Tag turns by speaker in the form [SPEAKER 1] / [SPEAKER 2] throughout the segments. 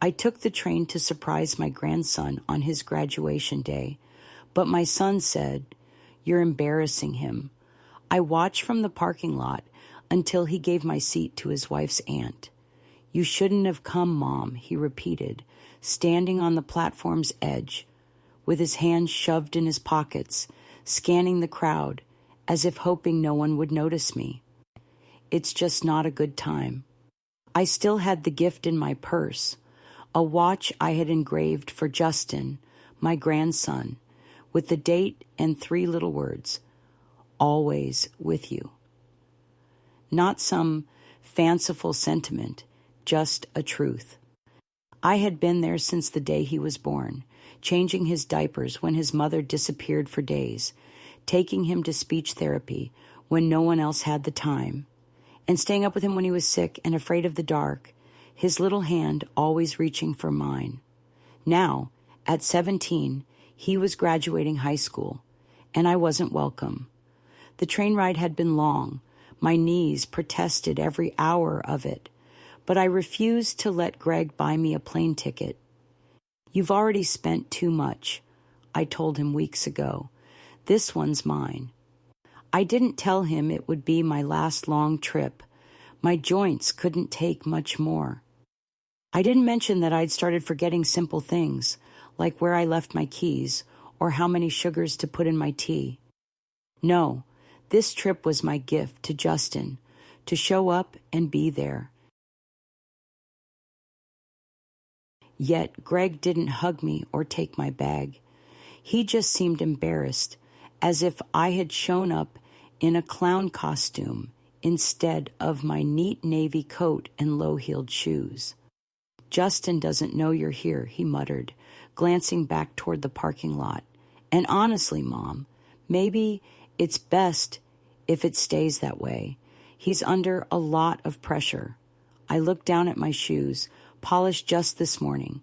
[SPEAKER 1] I took the train to surprise my grandson on his graduation day, but my son said, "You're embarrassing him." I watched from the parking lot until he gave my seat to his wife's aunt. "You shouldn't have come, Mom," he repeated, standing on the platform's edge, with his hands shoved in his pockets, scanning the crowd, as if hoping no one would notice me. It's just not a good time. I still had the gift in my purse, a watch I had engraved for Justin, my grandson, with the date and 3 little words, "Always with you." Not some fanciful sentiment, just a truth. I had been there since the day he was born, changing his diapers when his mother disappeared for days, taking him to speech therapy when no one else had the time, and staying up with him when he was sick and afraid of the dark, his little hand always reaching for mine. Now, at 17, he was graduating high school, and I wasn't welcome. The train ride had been long. My knees protested every hour of it, but I refused to let Greg buy me a plane ticket. "You've already spent too much," I told him weeks ago. "This one's mine." I didn't tell him it would be my last long trip. My joints couldn't take much more. I didn't mention that I'd started forgetting simple things, like where I left my keys or how many sugars to put in my tea. No, this trip was my gift to Justin, to show up and be there. Yet Greg didn't hug me or take my bag. He just seemed embarrassed, as if I had shown up in a clown costume instead of my neat navy coat and low-heeled shoes. "Justin doesn't know you're here," he muttered, glancing back toward the parking lot. "And honestly, Mom, maybe it's best if it stays that way. He's under a lot of pressure." I looked down at my shoes, polished just this morning.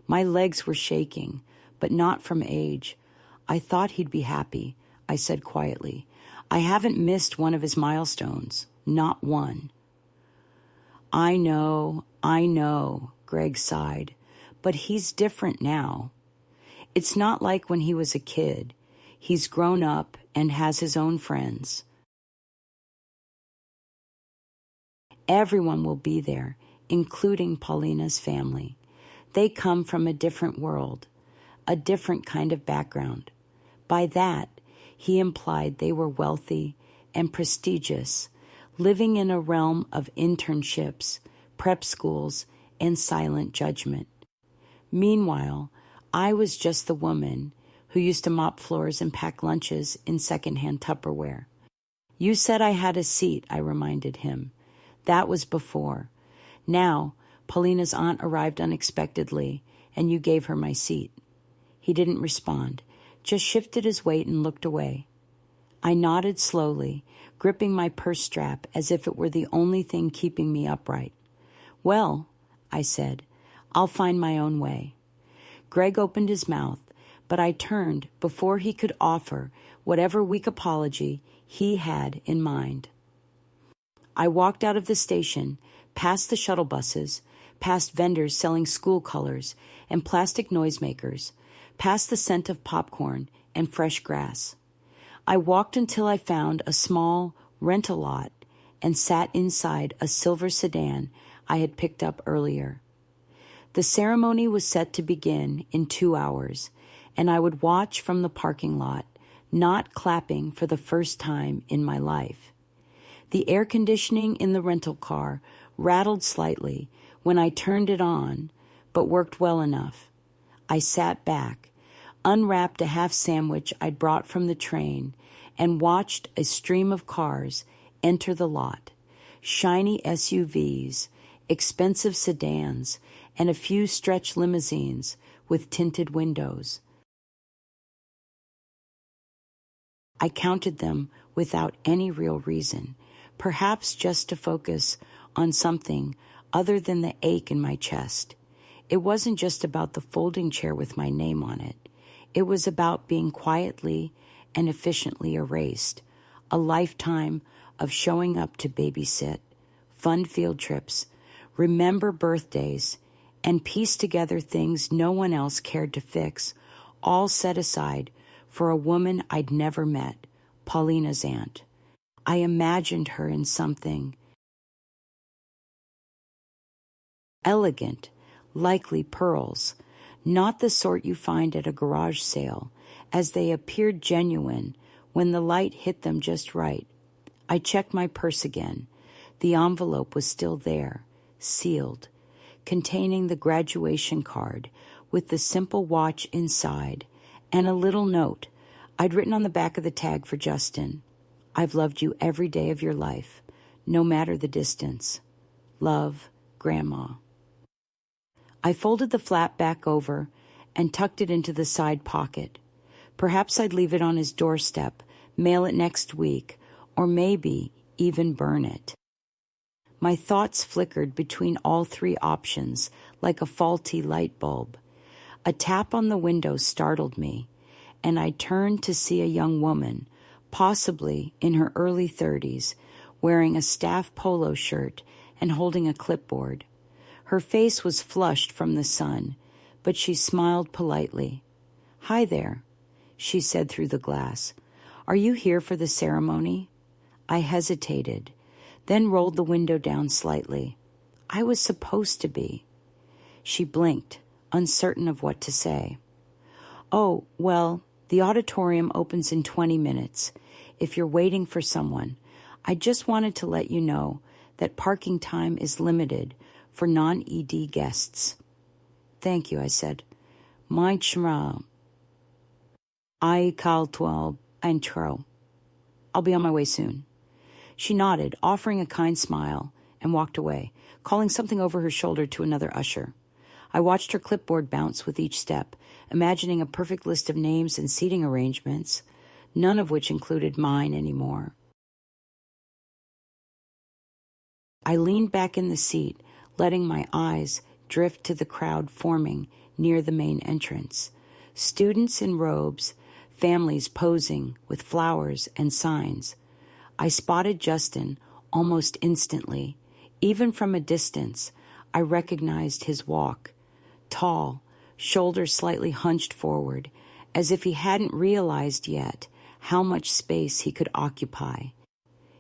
[SPEAKER 1] My legs were shaking, but not from age. "I thought he'd be happy," I said quietly. "I haven't missed one of his milestones, not one." I know, Greg sighed, "but he's different now. It's not like when he was a kid. He's grown up and has his own friends. Everyone will be there, including Paulina's family. They come from a different world, a different kind of background." By that, he implied they were wealthy and prestigious, living in a realm of internships, prep schools, and silent judgment. Meanwhile, I was just the woman who used to mop floors and pack lunches in secondhand Tupperware. "You said I had a seat," I reminded him. "That was before. Now, Paulina's aunt arrived unexpectedly, and you gave her my seat." He didn't respond, just shifted his weight and looked away. I nodded slowly, gripping my purse strap as if it were the only thing keeping me upright. "Well," I said, "I'll find my own way." Greg opened his mouth, but I turned before he could offer whatever weak apology he had in mind. I walked out of the station, past the shuttle buses, past vendors selling school colors and plastic noisemakers, past the scent of popcorn and fresh grass. I walked until I found a small rental lot and sat inside a silver sedan I had picked up earlier. The ceremony was set to begin in 2 hours, and I would watch from the parking lot, not clapping for the first time in my life. The air conditioning in the rental car rattled slightly when I turned it on, but worked well enough. I sat back, unwrapped a half sandwich I'd brought from the train, and watched a stream of cars enter the lot. Shiny SUVs, expensive sedans, and a few stretch limousines with tinted windows. I counted them without any real reason, perhaps just to focus on something other than the ache in my chest. It wasn't just about the folding chair with my name on it. It was about being quietly and efficiently erased, a lifetime of showing up to babysit, fund field trips, remember birthdays, and pieced together things no one else cared to fix, all set aside for a woman I'd never met, Paulina's aunt. I imagined her in something elegant, likely pearls, not the sort you find at a garage sale, as they appeared genuine when the light hit them just right. I checked my purse again. The envelope was still there, sealed, containing the graduation card with the simple watch inside and a little note I'd written on the back of the tag for Justin. I've loved you every day of your life, no matter the distance. Love, Grandma. I folded the flap back over and tucked it into the side pocket. Perhaps I'd leave it on his doorstep, mail it next week, or maybe even burn it. My thoughts flickered between all three options like a faulty light bulb. A tap on the window startled me, and I turned to see a young woman, possibly in her early 30s, wearing a staff polo shirt and holding a clipboard. Her face was flushed from the sun, but she smiled politely. "Hi there," she said through the glass. "Are you here for the ceremony?" I hesitated, then rolled the window down slightly. I was supposed to be. She blinked, uncertain of what to say. "Oh, well, the auditorium opens in 20 minutes. If you're waiting for someone, I just wanted to let you know that parking time is limited for non-ED guests." "Thank you," I said. "My chra. I call 12 intro. I'll be on my way soon." She nodded, offering a kind smile, and walked away, calling something over her shoulder to another usher. I watched her clipboard bounce with each step, imagining a perfect list of names and seating arrangements, none of which included mine anymore. I leaned back in the seat, letting my eyes drift to the crowd forming near the main entrance. Students in robes, families posing with flowers and signs. I spotted Justin almost instantly. Even from a distance, I recognized his walk. Tall, shoulders slightly hunched forward, as if he hadn't realized yet how much space he could occupy.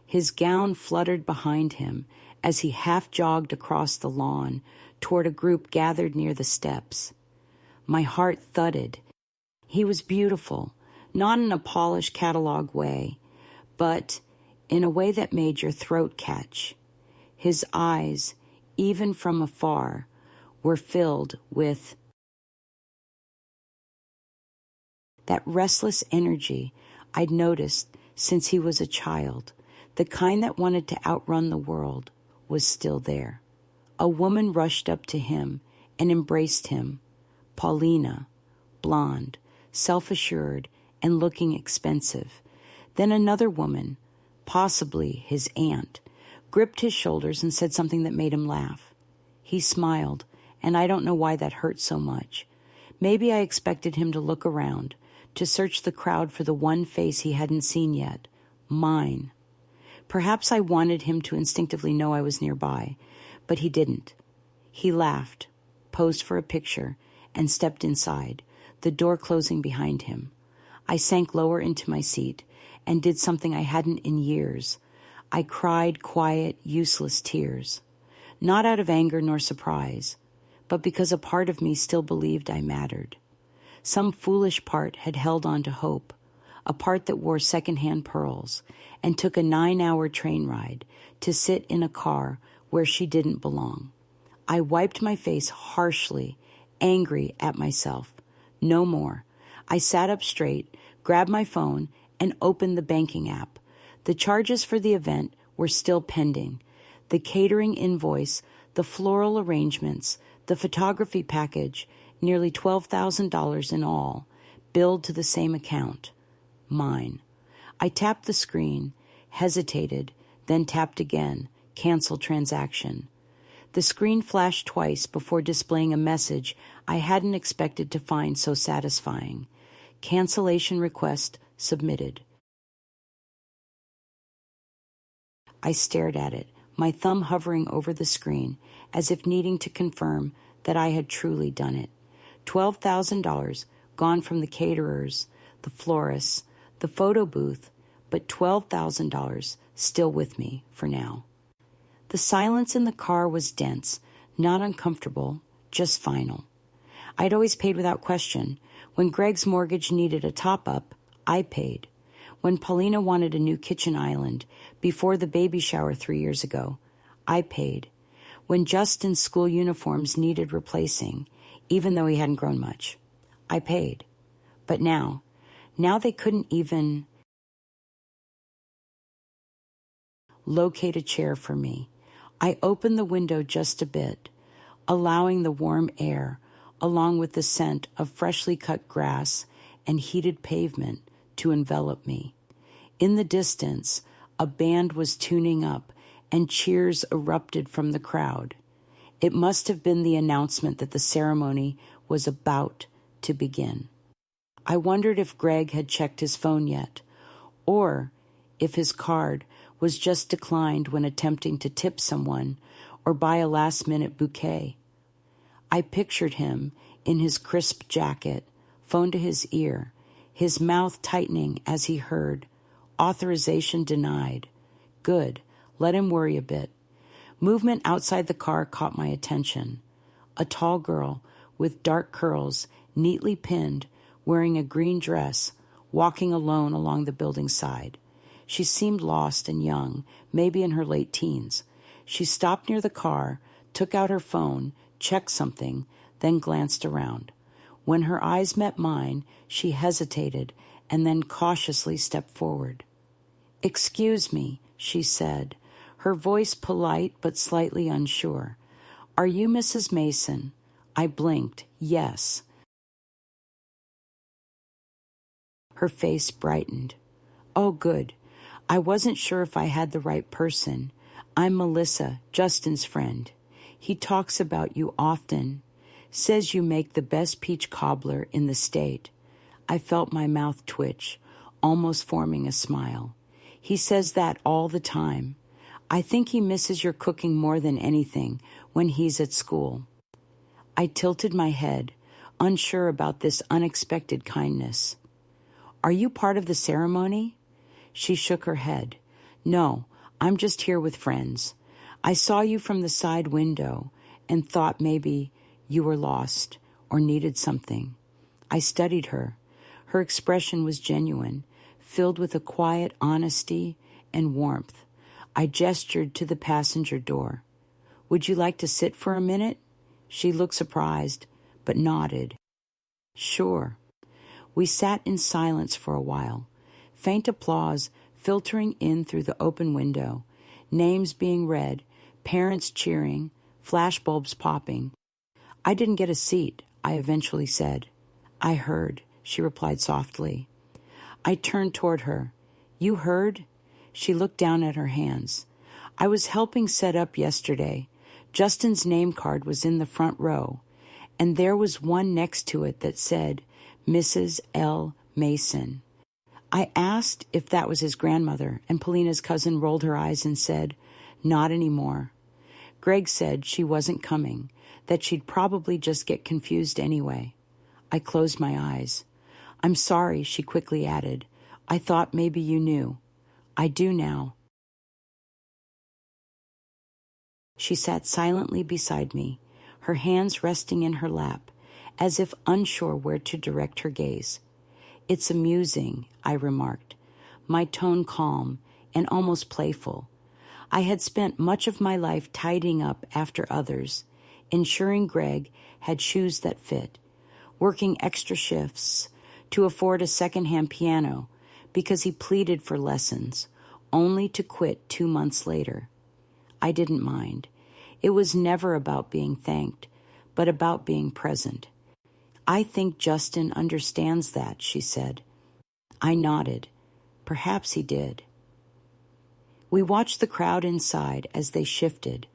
[SPEAKER 1] His gown fluttered behind him as he half-jogged across the lawn toward a group gathered near the steps. My heart thudded. He was beautiful, not in a polished catalog way, but in a way that made your throat catch. His eyes, even from afar, were filled with that restless energy I'd noticed since he was a child. The kind that wanted to outrun the world was still there. A woman rushed up to him and embraced him. Paulina, blonde, self-assured, and looking expensive. Then another woman, possibly his aunt, gripped his shoulders and said something that made him laugh. He smiled, and I don't know why that hurt so much. Maybe I expected him to look around, to search the crowd for the one face he hadn't seen yet, mine. Perhaps I wanted him to instinctively know I was nearby, but he didn't. He laughed, posed for a picture, and stepped inside, the door closing behind him. I sank lower into my seat and did something I hadn't in years. I cried quiet, useless tears, not out of anger nor surprise, but because a part of me still believed I mattered. Some foolish part had held on to hope, a part that wore secondhand pearls and took a 9-hour train ride to sit in a car where she didn't belong. I wiped my face harshly, angry at myself. No more. I sat up straight, grabbed my phone, and opened the banking app. The charges for the event were still pending. The catering invoice, the floral arrangements, the photography package, nearly $12,000 in all, billed to the same account. Mine. I tapped the screen, hesitated, then tapped again, cancel transaction. The screen flashed twice before displaying a message I hadn't expected to find so satisfying. Cancellation request submitted. I stared at it, my thumb hovering over the screen, as if needing to confirm that I had truly done it. $12,000 gone from the caterers, the florists, the photo booth, but $12,000 still with me for now. The silence in the car was dense, not uncomfortable, just final. I'd always paid without question. When Greg's mortgage needed a top-up, I paid. When Paulina wanted a new kitchen island before the baby shower 3 years ago, I paid. When Justin's school uniforms needed replacing, even though he hadn't grown much, I paid. But now they couldn't even locate a chair for me. I opened the window just a bit, allowing the warm air, along with the scent of freshly cut grass and heated pavement, to envelop me. In the distance, a band was tuning up, and cheers erupted from the crowd. It must have been the announcement that the ceremony was about to begin. I wondered if Greg had checked his phone yet, or if his card was just declined when attempting to tip someone or buy a last-minute bouquet. I pictured him in his crisp jacket, phone to his ear, his mouth tightening as he heard, "Authorization denied." Good, let him worry a bit. Movement outside the car caught my attention. A tall girl with dark curls, neatly pinned, wearing a green dress, walking alone along the building side. She seemed lost and young, maybe in her late teens. She stopped near the car, took out her phone, checked something, then glanced around. When her eyes met mine, she hesitated and then cautiously stepped forward. "Excuse me," she said, her voice polite but slightly unsure. "Are you Mrs. Mason?" I blinked. Yes. Her face brightened. "Oh, good. I wasn't sure if I had the right person. I'm Melissa, Justin's friend. He talks about you often. Says you make the best peach cobbler in the state." I felt my mouth twitch, almost forming a smile. "He says that all the time. I think he misses your cooking more than anything when he's at school." I tilted my head, unsure about this unexpected kindness. "Are you part of the ceremony?" She shook her head. "No, I'm just here with friends. I saw you from the side window and thought maybe you were lost or needed something." I studied her. Her expression was genuine, filled with a quiet honesty and warmth. I gestured to the passenger door. "Would you like to sit for a minute?" She looked surprised, but nodded. "Sure." We sat in silence for a while, faint applause filtering in through the open window, names being read, parents cheering, flashbulbs popping. "I didn't get a seat," I eventually said. "I heard," she replied softly. I turned toward her. "You heard?" She looked down at her hands. "I was helping set up yesterday. Justin's name card was in the front row, and there was one next to it that said, Mrs. L. Mason." I asked if that was his grandmother, and Paulina's cousin rolled her eyes and said, "Not anymore." Greg said she wasn't coming, that she'd probably just get confused anyway. I closed my eyes. "I'm sorry," she quickly added. "I thought maybe you knew." "I do now." She sat silently beside me, her hands resting in her lap, as if unsure where to direct her gaze. "It's amusing," I remarked, my tone calm and almost playful. I had spent much of my life tidying up after others, ensuring Greg had shoes that fit, working extra shifts to afford a second-hand piano because he pleaded for lessons, only to quit 2 months later. I didn't mind. It was never about being thanked, but about being present. "I think Justin understands that," she said. I nodded. Perhaps he did. We watched the crowd inside as they shifted.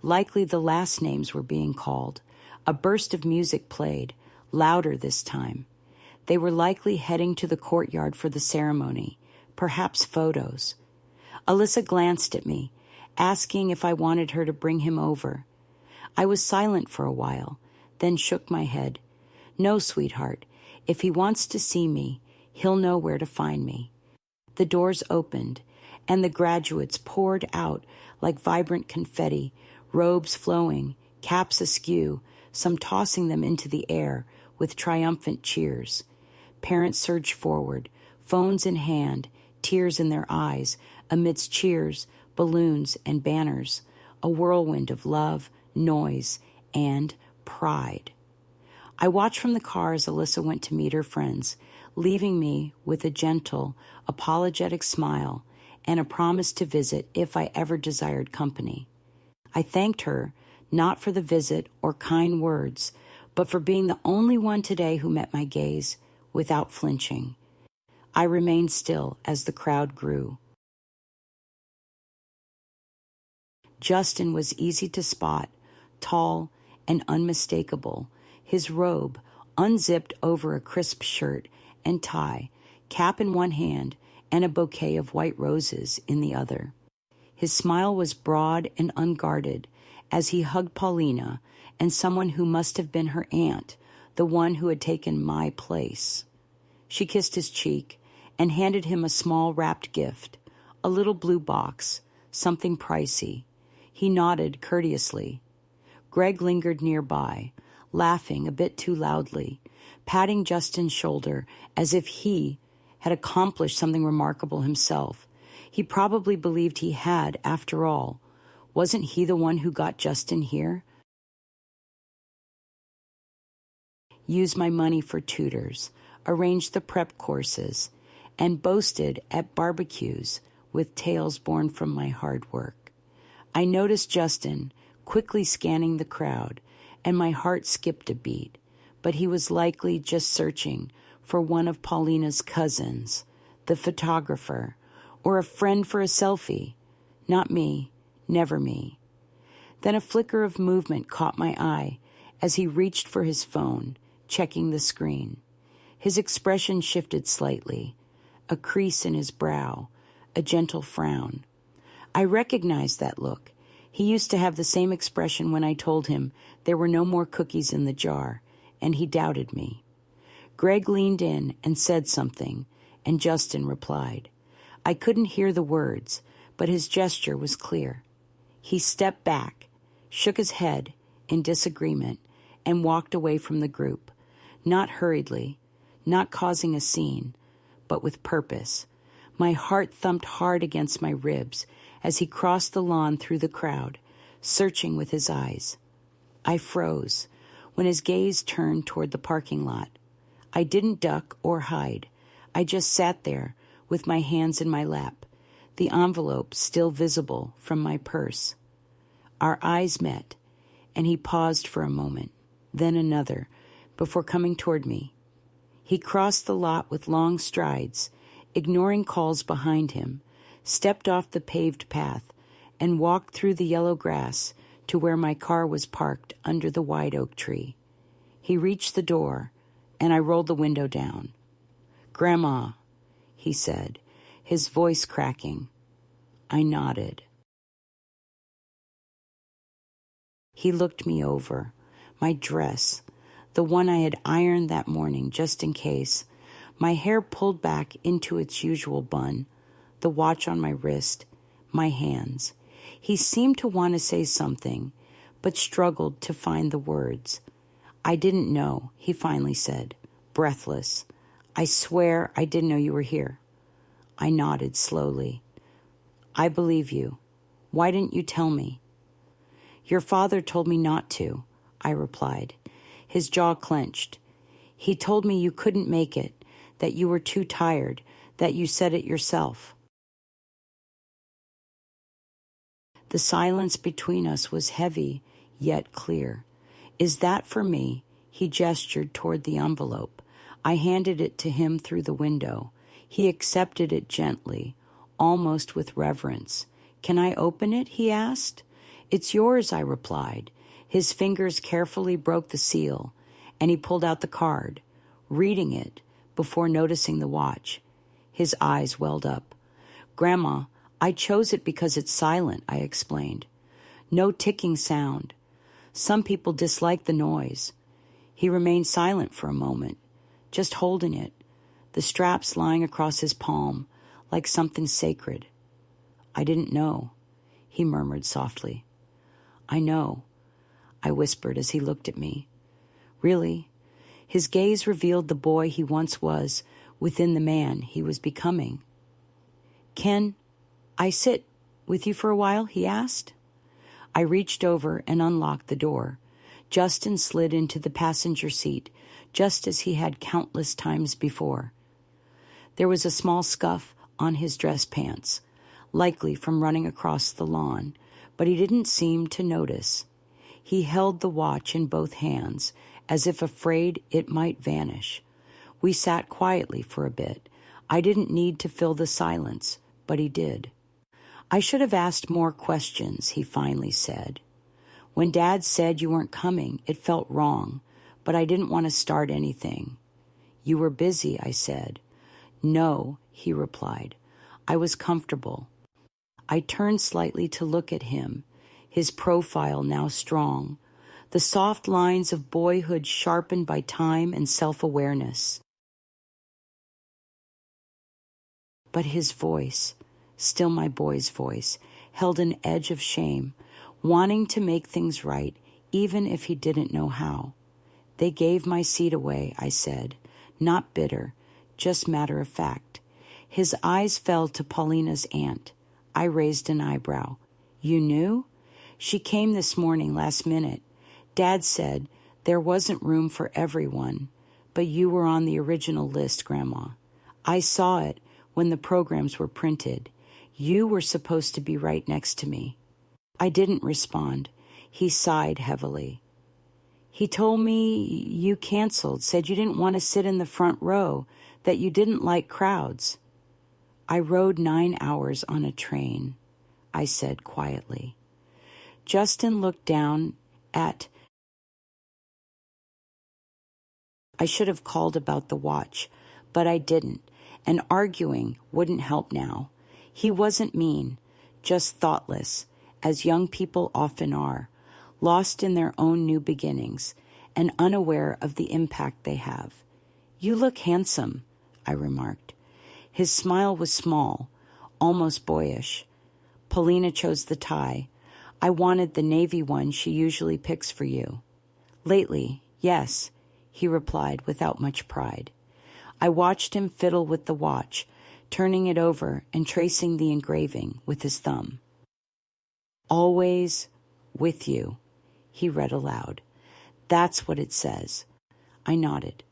[SPEAKER 1] Likely the last names were being called. A burst of music played, louder this time. They were likely heading to the courtyard for the ceremony, perhaps photos. Alyssa glanced at me, asking if I wanted her to bring him over. I was silent for a while, then shook my head. No, sweetheart. If he wants to see me, he'll know where to find me. The doors opened, and the graduates poured out like vibrant confetti, robes flowing, caps askew, some tossing them into the air with triumphant cheers. Parents surged forward, phones in hand, tears in their eyes, amidst cheers, balloons, and banners, a whirlwind of love, noise, and pride. I watched from the car as Alyssa went to meet her friends, leaving me with a gentle, apologetic smile and a promise to visit if I ever desired company. I thanked her, not for the visit or kind words, but for being the only one today who met my gaze without flinching. I remained still as the crowd grew. Justin was easy to spot, tall and unmistakable, his robe unzipped over a crisp shirt and tie, cap in one hand and a bouquet of white roses in the other. His smile was broad and unguarded as he hugged Paulina and someone who must have been her aunt, the one who had taken my place. She kissed his cheek and handed him a small wrapped gift, a little blue box, something pricey. He nodded courteously. Greg lingered nearby, laughing a bit too loudly, patting Justin's shoulder as if he had accomplished something remarkable himself. He probably believed he had, after all. Wasn't he the one who got Justin here? Used my money for tutors, arranged the prep courses, and boasted at barbecues with tales born from my hard work. I noticed Justin quickly scanning the crowd, and my heart skipped a beat, but he was likely just searching for one of Paulina's cousins, the photographer, or a friend for a selfie. Not me, never me. Then a flicker of movement caught my eye as he reached for his phone, checking the screen. His expression shifted slightly, a crease in his brow, a gentle frown. I recognized that look. He used to have the same expression when I told him there were no more cookies in the jar, and he doubted me. Greg leaned in and said something, and Justin replied. I couldn't hear the words, but his gesture was clear. He stepped back, shook his head in disagreement, and walked away from the group, not hurriedly, not causing a scene, but with purpose. My heart thumped hard against my ribs as he crossed the lawn through the crowd, searching with his eyes. I froze when his gaze turned toward the parking lot. I didn't duck or hide. I just sat there with my hands in my lap, the envelope still visible from my purse. Our eyes met, and he paused for a moment, then another, before coming toward me. He crossed the lot with long strides, ignoring calls behind him, stepped off the paved path, and walked through the yellow grass to where my car was parked under the white oak tree. He reached the door, and I rolled the window down. "Grandma," he said, his voice cracking. I nodded. He looked me over, my dress, the one I had ironed that morning just in case, my hair pulled back into its usual bun, the watch on my wrist, my hands. He seemed to want to say something, but struggled to find the words. "I didn't know," he finally said, breathless. "I swear I didn't know you were here." I nodded slowly. "I believe you. Why didn't you tell me?" "Your father told me not to," I replied. His jaw clenched. "He told me you couldn't make it, that you were too tired, that you said it yourself." The silence between us was heavy, yet clear. "Is that for me?" He gestured toward the envelope. I handed it to him through the window. He accepted it gently, almost with reverence. "Can I open it?" he asked. "It's yours," I replied. His fingers carefully broke the seal, and he pulled out the card, reading it before noticing the watch. His eyes welled up. "Grandma, I chose it because it's silent," I explained. "No ticking sound. Some people dislike the noise. He remained silent for a moment, just holding it, the straps lying across his palm like something sacred. I didn't know, he murmured softly. I know, I whispered as he looked at me. Really? His gaze revealed the boy he once was within the man he was becoming. Can I sit with you for a while? He asked. I reached over and unlocked the door. Justin slid into the passenger seat, just as he had countless times before. There was a small scuff on his dress pants, likely from running across the lawn, but he didn't seem to notice. He held the watch in both hands, as if afraid it might vanish. We sat quietly for a bit. I didn't need to fill the silence, but he did. I should have asked more questions, he finally said. When Dad said you weren't coming, it felt wrong, but I didn't want to start anything. You were busy, I said. No, he replied. I was comfortable. I turned slightly to look at him, his profile now strong, the soft lines of boyhood sharpened by time and self-awareness. But his voice, still my boy's voice, held an edge of shame, wanting to make things right, even if he didn't know how. They gave my seat away, I said, not bitter, just matter of fact. His eyes fell to Paulina's aunt. I raised an eyebrow. You knew? She came this morning last minute. Dad said there wasn't room for everyone, but you were on the original list, Grandma. I saw it when the programs were printed. You were supposed to be right next to me. I didn't respond. He sighed heavily. He told me you canceled, said you didn't want to sit in the front row, that you didn't like crowds. I rode 9 hours on a train, I said quietly. Justin looked down at... I should have called about the watch, but I didn't, and arguing wouldn't help now. He wasn't mean, just thoughtless, as young people often are, lost in their own new beginnings and unaware of the impact they have. You look handsome, I remarked. His smile was small, almost boyish. Paulina chose the tie. I wanted the navy one she usually picks for you. Lately, yes, he replied without much pride. I watched him fiddle with the watch, turning it over and tracing the engraving with his thumb. Always with you, he read aloud. That's what it says. I nodded.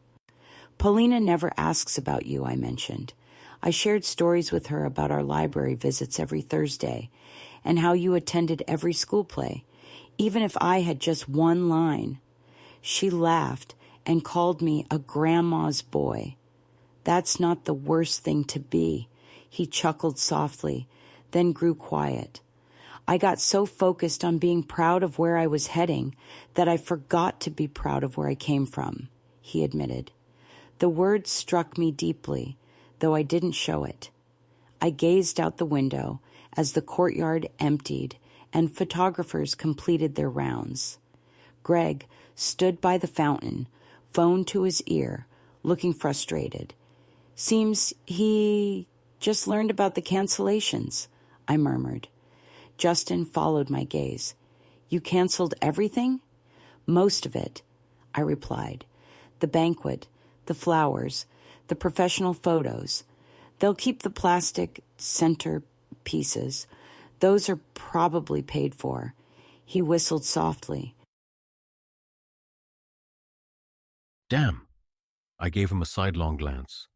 [SPEAKER 1] Paulina never asks about you, I mentioned. I shared stories with her about our library visits every Thursday and how you attended every school play, even if I had just one line. She laughed and called me a grandma's boy. That's not the worst thing to be, he chuckled softly, then grew quiet. I got so focused on being proud of where I was heading that I forgot to be proud of where I came from, he admitted. The words struck me deeply, though I didn't show it. I gazed out the window as the courtyard emptied and photographers completed their rounds. Greg stood by the fountain, phone to his ear, looking frustrated. Seems he just learned about the cancellations, I murmured. Justin followed my gaze. You canceled everything? Most of it, I replied. The banquet, the flowers, the professional photos. They'll keep the plastic center pieces. Those are probably paid for. He whistled softly.
[SPEAKER 2] Damn! I gave him a sidelong glance.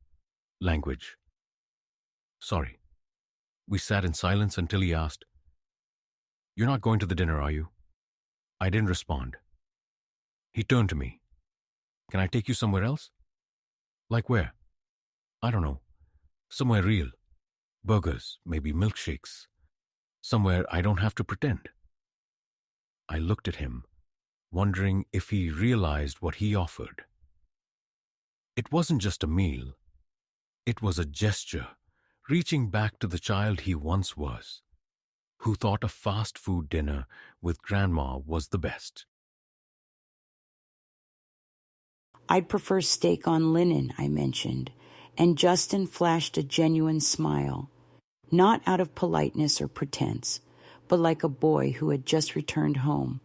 [SPEAKER 2] Language. Sorry. We sat in silence until he asked, You're not going to the dinner, are you? I didn't respond. He turned to me. Can I take you somewhere else? Like where? I don't know. Somewhere real. Burgers, maybe milkshakes. Somewhere I don't have to pretend. I looked at him, wondering if he realized what he offered. It wasn't just a meal. It was a gesture, reaching back to the child he once was, who thought a fast food dinner with Grandma was the best.
[SPEAKER 1] I'd prefer steak on linen, I mentioned, and Justin flashed a genuine smile, not out of politeness or pretense, but like a boy who had just returned home.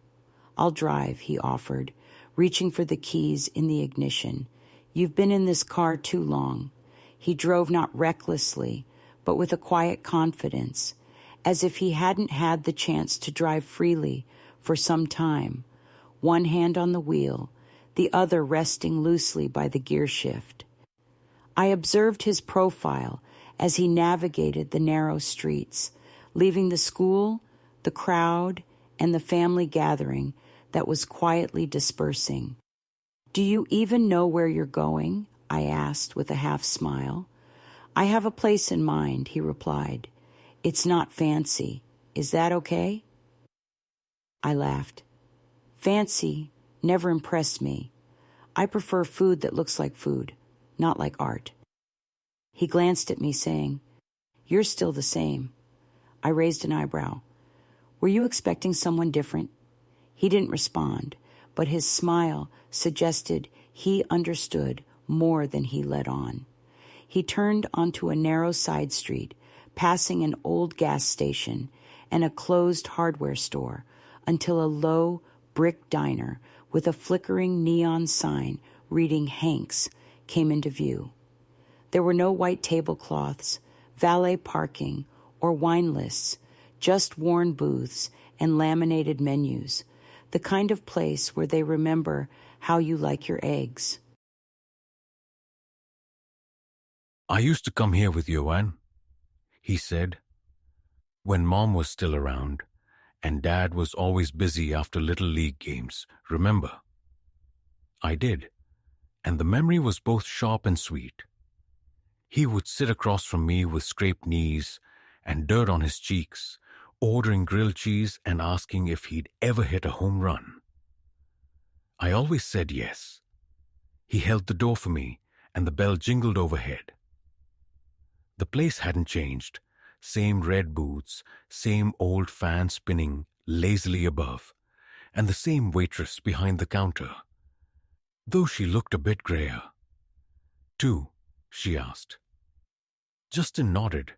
[SPEAKER 1] I'll drive, he offered, reaching for the keys in the ignition. You've been in this car too long. He drove not recklessly, but with a quiet confidence, as if he hadn't had the chance to drive freely for some time, one hand on the wheel, the other resting loosely by the gear shift. I observed his profile as he navigated the narrow streets, leaving the school, the crowd, and the family gathering that was quietly dispersing. Do you even know where you're going? I asked with a half smile. I have a place in mind, he replied. It's not fancy. Is that okay? I laughed. Fancy never impressed me. I prefer food that looks like food, not like art. He glanced at me, saying, You're still the same. I raised an eyebrow. Were you expecting someone different? He didn't respond, but his smile suggested he understood more than he let on. He turned onto a narrow side street, passing an old gas station and a closed hardware store, until a low brick diner with a flickering neon sign reading Hank's came into view. There were no white tablecloths, valet parking, or wine lists, just worn booths and laminated menus, the kind of place where they remember how you like your eggs.
[SPEAKER 2] I used to come here with Joanne, he said, when Mom was still around, and Dad was always busy after Little League games, remember? I did, and the memory was both sharp and sweet. He would sit across from me with scraped knees and dirt on his cheeks, ordering grilled cheese and asking if he'd ever hit a home run. I always said yes. He held the door for me, and the bell jingled overhead. The place hadn't changed. Same red booths, same old fan spinning lazily above, and the same waitress behind the counter, though she looked a bit grayer. Two, she asked. Justin nodded.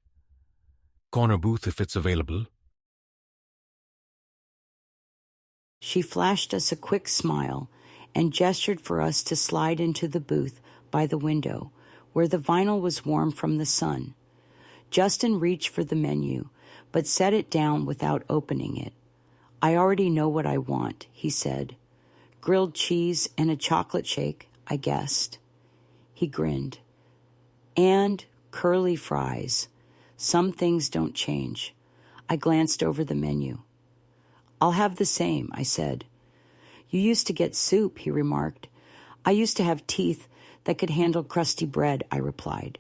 [SPEAKER 2] Corner booth if it's available.
[SPEAKER 1] She flashed us a quick smile and gestured for us to slide into the booth by the window, where the vinyl was warm from the sun. Justin reached for the menu, but set it down without opening it. I already know what I want, he said. Grilled cheese and a chocolate shake, I guessed. He grinned. And curly fries. Some things don't change. I glanced over the menu. I'll have the same, I said. You used to get soup, he remarked. I used to have teeth that could handle crusty bread, I replied.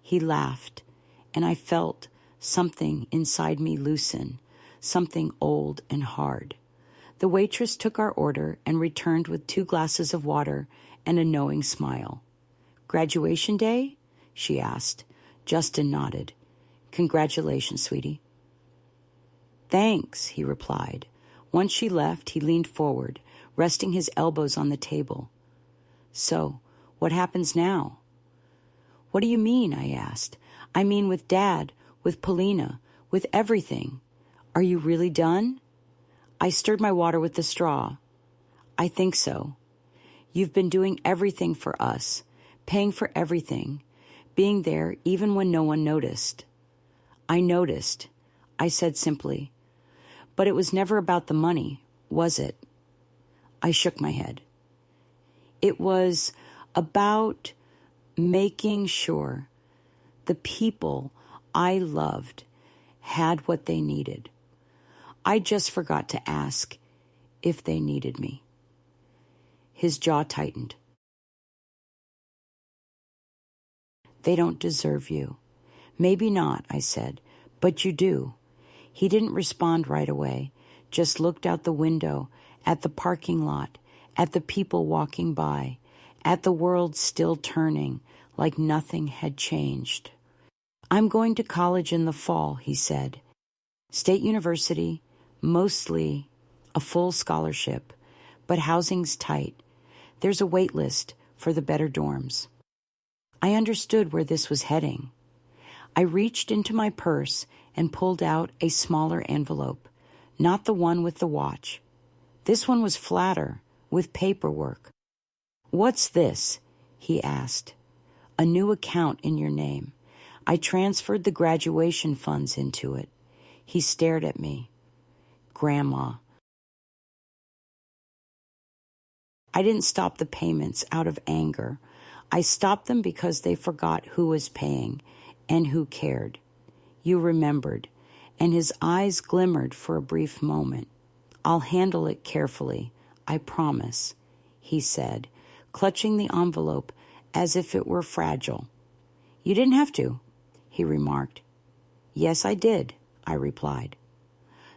[SPEAKER 1] He laughed, and I felt something inside me loosen, something old and hard. The waitress took our order and returned with 2 glasses of water and a knowing smile. Graduation day? She asked. Justin nodded. Congratulations, sweetie. Thanks, he replied. Once she left, he leaned forward, resting his elbows on the table. So, what happens now? What do you mean? I asked. I mean with Dad, with Polina, with everything. Are you really done? I stirred my water with the straw. I think so. You've been doing everything for us, paying for everything, being there even when no one noticed. I noticed, I said simply. But it was never about the money, was it? I shook my head. It was about making sure the people I loved had what they needed. I just forgot to ask if they needed me. His jaw tightened. They don't deserve you. Maybe not, I said, but you do. He didn't respond right away, just looked out the window, at the parking lot, at the people walking by, at the world still turning like nothing had changed. I'm going to college in the fall, he said. State University, mostly a full scholarship, but housing's tight. There's a wait list for the better dorms. I understood where this was heading. I reached into my purse and pulled out a smaller envelope, not the one with the watch. This one was flatter, with paperwork. "What's this?" he asked. "A new account in your name. I transferred the graduation funds into it." He stared at me. "Grandma." I didn't stop the payments out of anger. I stopped them because they forgot who was paying and who cared. "You remembered," and his eyes glimmered for a brief moment. "I'll handle it carefully, I promise," he said, clutching the envelope as if it were fragile. "You didn't have to," he remarked. "Yes, I did," I replied.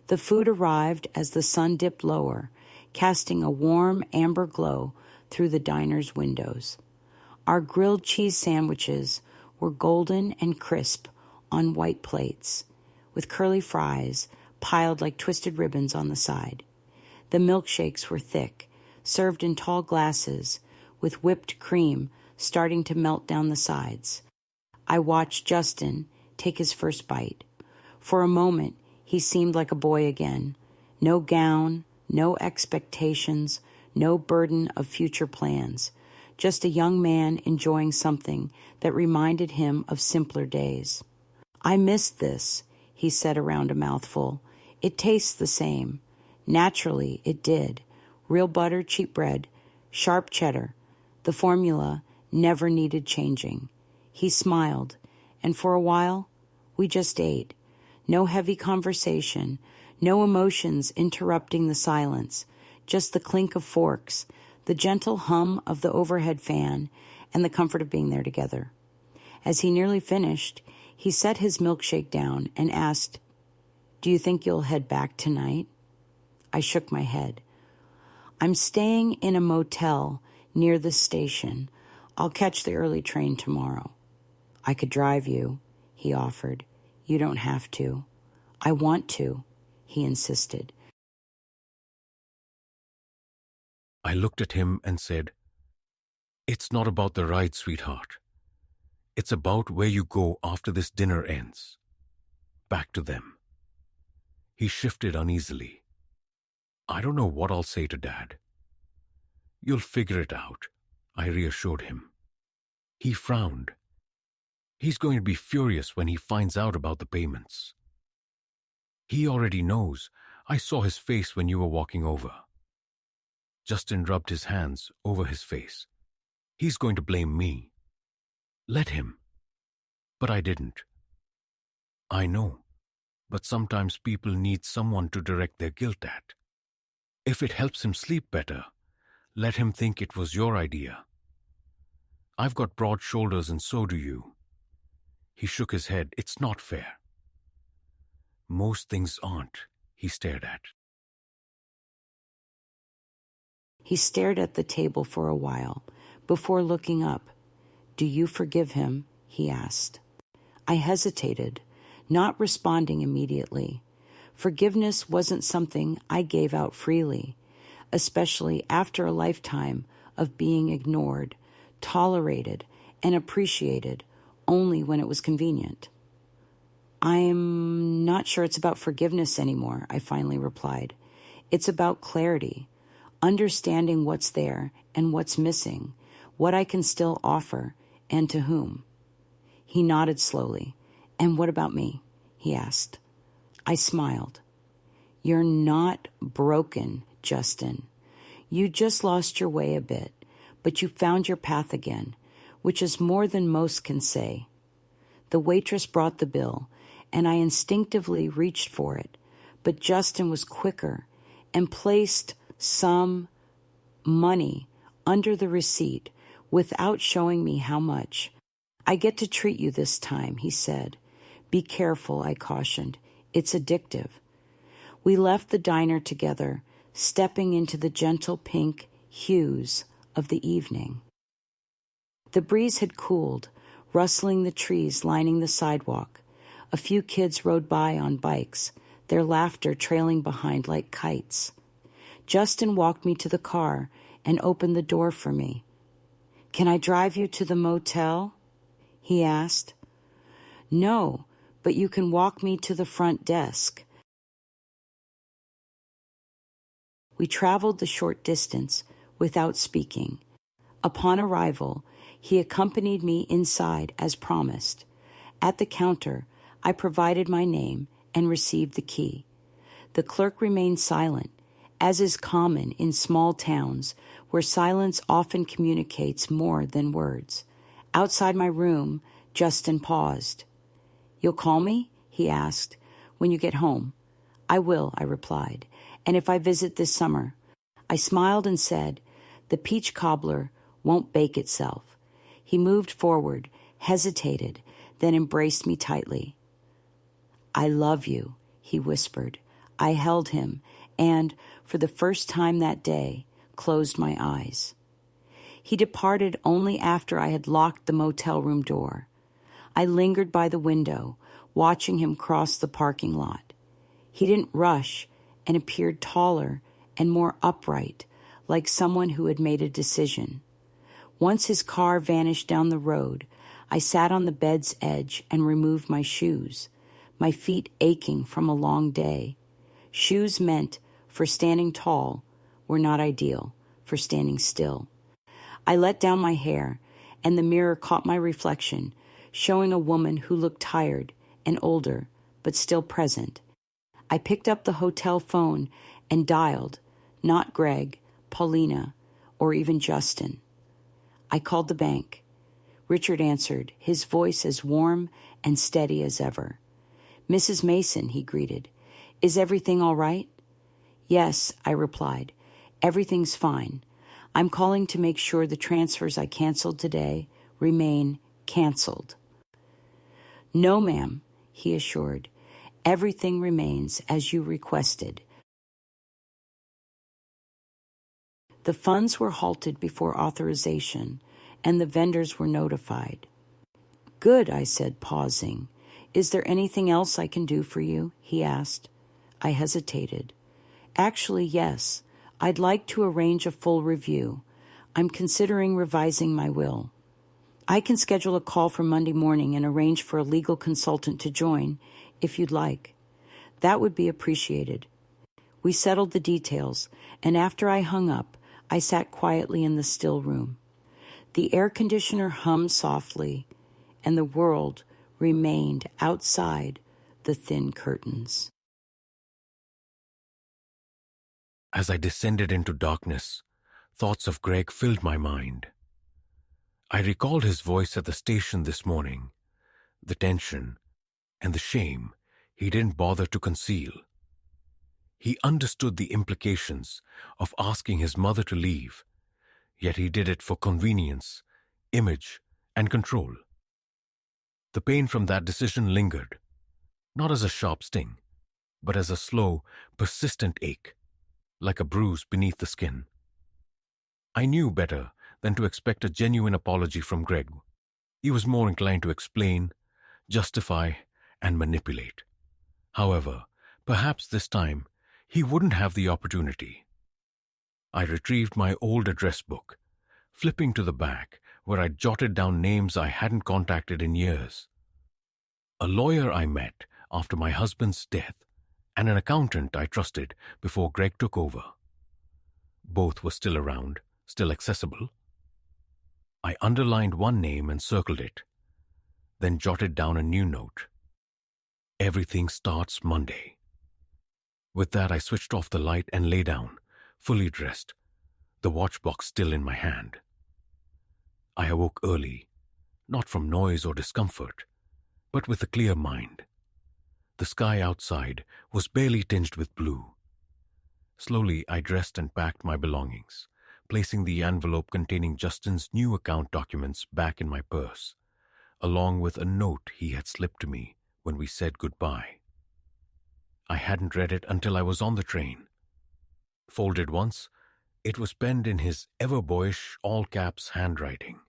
[SPEAKER 1] The food arrived as the sun dipped lower, casting a warm amber glow through the diner's windows. Our grilled cheese sandwiches were golden and crisp on white plates, with curly fries piled like twisted ribbons on the side. The milkshakes were thick, served in tall glasses, with whipped cream starting to melt down the sides. I watched Justin take his first bite. For a moment, he seemed like a boy again. No gown, no expectations, no burden of future plans. Just a young man enjoying something that reminded him of simpler days. "I missed this," he said around a mouthful. "It tastes the same." Naturally, it did. Real butter, cheap bread, sharp cheddar. The formula never needed changing. He smiled, and for a while, we just ate. No heavy conversation, no emotions interrupting the silence, just the clink of forks, the gentle hum of the overhead fan, and the comfort of being there together. As he nearly finished, he set his milkshake down and asked, "Do you think you'll head back tonight?" I shook my head. "I'm staying in a motel near the station. I'll catch the early train tomorrow." "I could drive you," he offered. "You don't have to." "I want to," he insisted.
[SPEAKER 2] I looked at him and said, "It's not about the ride, sweetheart. It's about where you go after this dinner ends. Back to them." He shifted uneasily. "I don't know what I'll say to Dad." "You'll figure it out," I reassured him. He frowned. "He's going to be furious when he finds out about the payments." "He already knows. I saw his face when you were walking over." Justin rubbed his hands over his face. "He's going to blame me." "Let him." But I didn't. "I know, but sometimes people need someone to direct their guilt at. If it helps him sleep better, let him think it was your idea. I've got broad shoulders and so do you." He shook his head. "It's not fair." "Most things aren't," he stared at.
[SPEAKER 1] He stared at the table for a while before looking up. "Do you forgive him?" he asked. I hesitated, not responding immediately. Forgiveness wasn't something I gave out freely, especially after a lifetime of being ignored, tolerated, and appreciated only when it was convenient. "I'm not sure it's about forgiveness anymore," I finally replied. "It's about clarity, understanding what's there and what's missing, what I can still offer, and to whom." He nodded slowly. "And what about me?" he asked. I smiled. "You're not broken, Justin. You just lost your way a bit, but you found your path again, which is more than most can say." The waitress brought the bill, and I instinctively reached for it, but Justin was quicker and placed some money under the receipt without showing me how much. "I get to treat you this time," he said. "Be careful," I cautioned. "It's addictive." We left the diner together, stepping into the gentle pink hues of the evening. The breeze had cooled, rustling the trees lining the sidewalk. A few kids rode by on bikes, their laughter trailing behind like kites. Justin walked me to the car and opened the door for me. "Can I drive you to the motel?" he asked. "No, but you can walk me to the front desk." We traveled the short distance without speaking. Upon arrival, he accompanied me inside as promised. At the counter, I provided my name and received the key. The clerk remained silent, as is common in small towns where silence often communicates more than words. Outside my room, Justin paused. "You'll call me?" he asked. "When you get home." "I will," I replied. "And if I visit this summer?" I smiled and said, "The peach cobbler won't bake itself." He moved forward, hesitated, then embraced me tightly. "I love you," he whispered. I held him and, for the first time that day, closed my eyes. He departed only after I had locked the motel room door. I lingered by the window, watching him cross the parking lot. He didn't rush and appeared taller and more upright, like someone who had made a decision. Once his car vanished down the road, I sat on the bed's edge and removed my shoes, my feet aching from a long day. Shoes meant for standing tall were not ideal for standing still. I let down my hair, and the mirror caught my reflection, showing a woman who looked tired and older, but still present. I picked up the hotel phone and dialed, not Greg, Paulina, or even Justin. I called the bank. Richard answered, his voice as warm and steady as ever. "Mrs. Mason," he greeted. "Is everything all right?" "Yes," I replied. "Everything's fine. I'm calling to make sure the transfers I canceled today remain canceled." "No, ma'am," he assured. "Everything remains as you requested." The funds were halted before authorization, and the vendors were notified. "Good," I said, pausing. "Is there anything else I can do for you?" he asked. I hesitated. "Actually, yes. I'd like to arrange a full review. I'm considering revising my will. I can schedule a call for Monday morning and arrange for a legal consultant to join, if you'd like." "That would be appreciated." We settled the details, and after I hung up, I sat quietly in the still room. The air conditioner hummed softly, and the world remained outside the thin curtains.
[SPEAKER 2] As I descended into darkness, thoughts of Greg filled my mind. I recalled his voice at the station this morning, the tension and the shame he didn't bother to conceal. He understood the implications of asking his mother to leave, yet he did it for convenience, image, and control. The pain from that decision lingered, not as a sharp sting, but as a slow, persistent ache, like a bruise beneath the skin. I knew better than to expect a genuine apology from Greg. He was more inclined to explain, justify, and manipulate. However, perhaps this time he wouldn't have the opportunity. I retrieved my old address book, flipping to the back where I jotted down names I hadn't contacted in years. A lawyer I met after my husband's death, and an accountant I trusted before Greg took over. Both were still around, still accessible. I underlined one name and circled it, then jotted down a new note. "Everything starts Monday." With that, I switched off the light and lay down, fully dressed, the watch box still in my hand. I awoke early, not from noise or discomfort, but with a clear mind. The sky outside was barely tinged with blue. Slowly, I dressed and packed my belongings, placing the envelope containing Justin's new account documents back in my purse, along with a note he had slipped to me when we said goodbye. I hadn't read it until I was on the train. Folded once, it was penned in his ever-boyish, all-caps handwriting.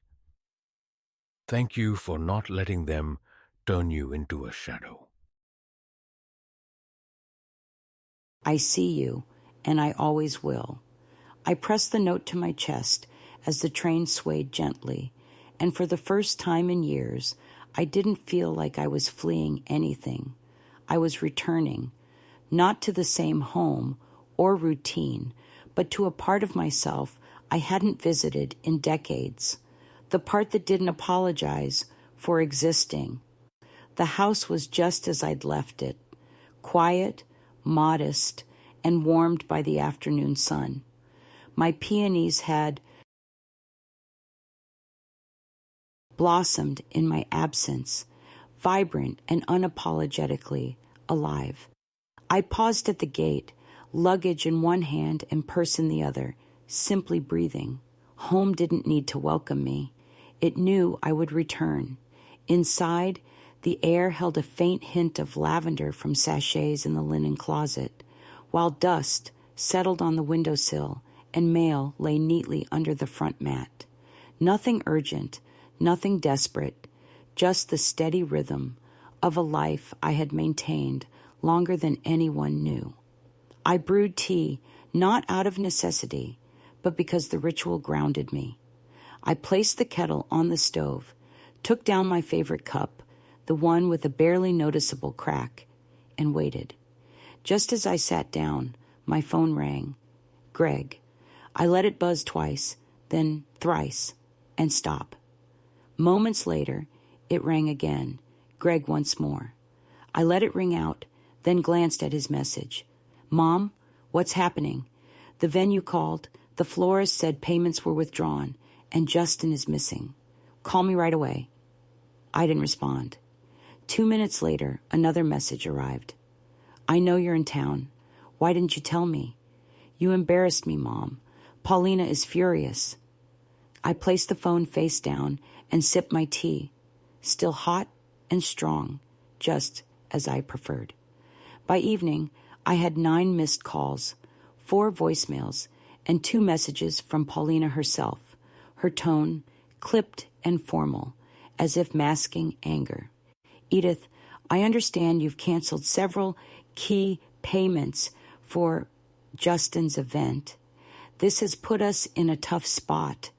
[SPEAKER 2] "Thank you for not letting them turn you into a shadow."
[SPEAKER 1] "I see you, and I always will." I pressed the note to my chest as the train swayed gently, and for the first time in years, I didn't feel like I was fleeing anything. I was returning, not to the same home or routine, but to a part of myself I hadn't visited in decades, the part that didn't apologize for existing. The house was just as I'd left it, quiet, modest, and warmed by the afternoon sun. My peonies had blossomed in my absence, vibrant and unapologetically alive. I paused at the gate, luggage in one hand and purse in the other, simply breathing. Home didn't need to welcome me. It knew I would return. Inside, the air held a faint hint of lavender from sachets in the linen closet, while dust settled on the windowsill and mail lay neatly under the front mat. Nothing urgent, nothing desperate, just the steady rhythm of a life I had maintained longer than anyone knew. I brewed tea not out of necessity, but because the ritual grounded me. I placed the kettle on the stove, took down my favorite cup, the one with a barely noticeable crack, and waited. Just as I sat down, my phone rang. Greg. I let it buzz twice, then thrice, and stop. Moments later, it rang again. Greg once more. I let it ring out, then glanced at his message. Mom, what's happening? The venue called. The florist said payments were withdrawn, and Justin is missing. Call me right away. I didn't respond. 2 minutes later, another message arrived. I know you're in town. Why didn't you tell me? You embarrassed me, Mom. Paulina is furious. I placed the phone face down and sipped my tea, still hot and strong, just as I preferred. By evening, I had 9 missed calls, 4 voicemails, and 2 messages from Paulina herself, her tone clipped and formal, as if masking anger. Edith, I understand you've canceled several key payments for Justin's event. This has put us in a tough spot.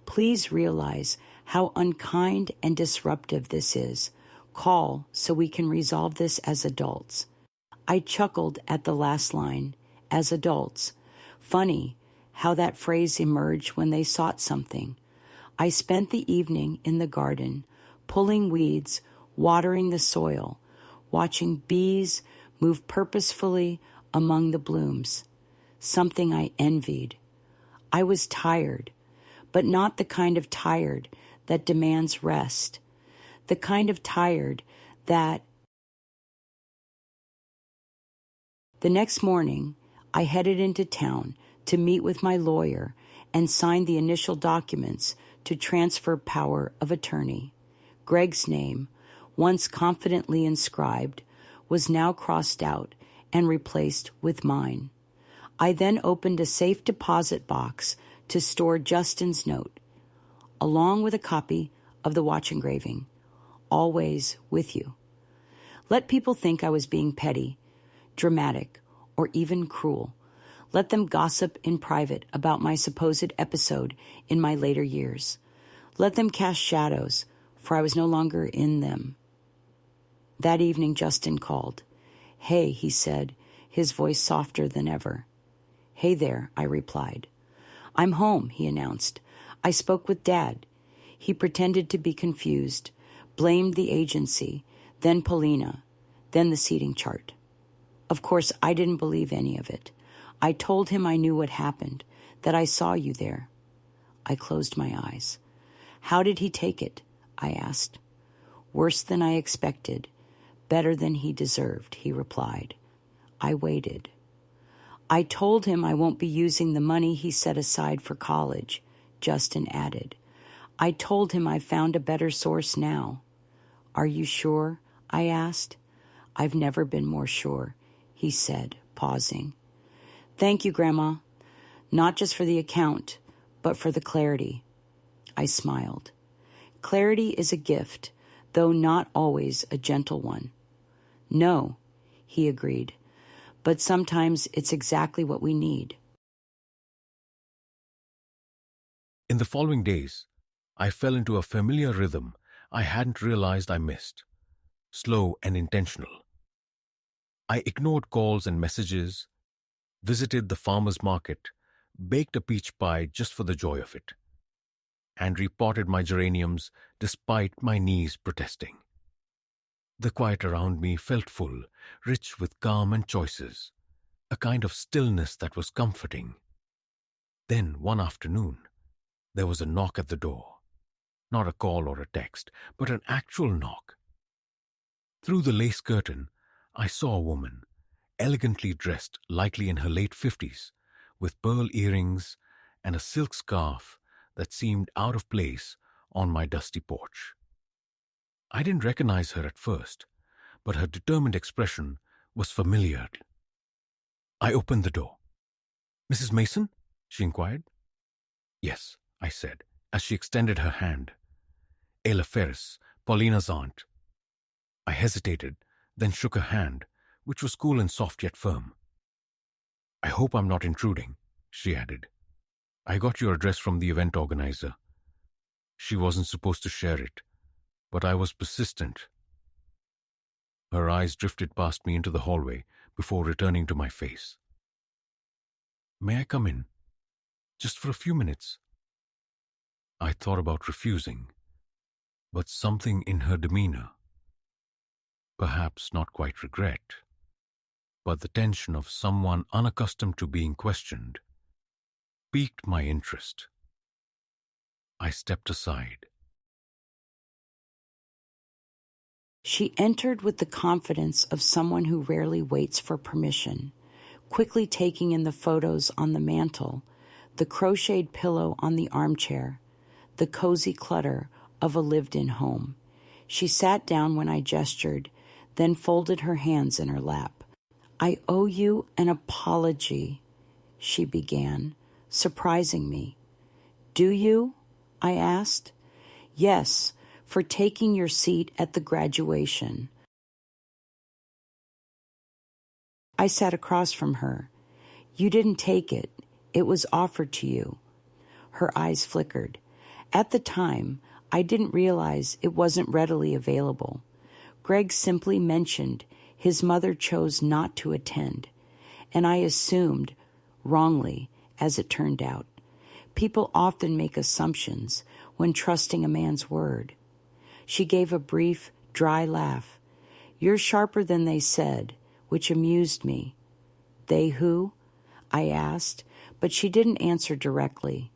[SPEAKER 1] Please realize how unkind and disruptive this is. Call so we can resolve this as adults. I chuckled at the last line, as adults. Funny how that phrase emerged when they sought something. I spent the evening in the garden, pulling weeds, watering the soil, watching bees move purposefully among the blooms, something I envied. I was tired, but not the kind of tired that demands rest, the kind of tired that... The next morning, I headed into town to meet with my lawyer and sign the initial documents to transfer power of attorney. Greg's name, once confidently inscribed, was now crossed out and replaced with mine. I then opened a safe deposit box to store Justin's note, along with a copy of the watch engraving, always with you. Let people think I was being petty, dramatic, or even cruel. Let them gossip in private about my supposed episode in my later years. Let them cast shadows, for I was no longer in them. That evening, Justin called. Hey, he said, his voice softer than ever. Hey there, I replied. I'm home, he announced. I spoke with Dad. He pretended to be confused, blamed the agency, then Paulina, then the seating chart. Of course, I didn't believe any of it. I told him I knew what happened, that I saw you there. I closed my eyes. How did he take it? I asked. Worse than I expected, better than he deserved, he replied. I waited. I told him I won't be using the money he set aside for college, Justin added. I told him I found a better source now. Are you sure? I asked. I've never been more sure, he said, pausing. Thank you, Grandma. Not just for the account, but for the clarity. I smiled. Clarity is a gift, though not always a gentle one. No, he agreed, but sometimes it's exactly what we need.
[SPEAKER 2] In the following days, I fell into a familiar rhythm I hadn't realized I missed, slow and intentional. I ignored calls and messages, visited the farmer's market, baked a peach pie just for the joy of it, and repotted my geraniums despite my knees protesting. The quiet around me felt full, rich with calm and choices, a kind of stillness that was comforting. Then, one afternoon, there was a knock at the door. Not a call or a text, but an actual knock. Through the lace curtain, I saw a woman, elegantly dressed, likely in her late 50s, with pearl earrings and a silk scarf that seemed out of place on my dusty porch. I didn't recognize her at first, but her determined expression was familiar. I opened the door. "Mrs. Mason?" she inquired. "Yes," I said, as she extended her hand. "Ayla Ferris, Paulina's aunt." I hesitated, then shook her hand, which was cool and soft yet firm. "I hope I'm not intruding," she added. "I got your address from the event organizer. She wasn't supposed to share it, but I was persistent." Her eyes drifted past me into the hallway before returning to my face. "May I come in? Just for a few minutes?" I thought about refusing, but something in her demeanor, perhaps not quite regret, but the tension of someone unaccustomed to being questioned, piqued my interest. I stepped aside.
[SPEAKER 1] She entered with the confidence of someone who rarely waits for permission, quickly taking in the photos on the mantel, the crocheted pillow on the armchair, the cozy clutter of a lived-in home. She sat down when I gestured, then folded her hands in her lap. "I owe you an apology," she began, surprising me. "Do you?" I asked. "Yes, for taking your seat at the graduation." I sat across from her. "You didn't take it. It was offered to you." Her eyes flickered. At the time, I didn't realize it wasn't readily available. Greg simply mentioned his mother chose not to attend, and I assumed, wrongly, as it turned out. People often make assumptions when trusting a man's word. She gave a brief, dry laugh. "You're sharper than they said," which amused me. "They who?" I asked, but she didn't answer directly.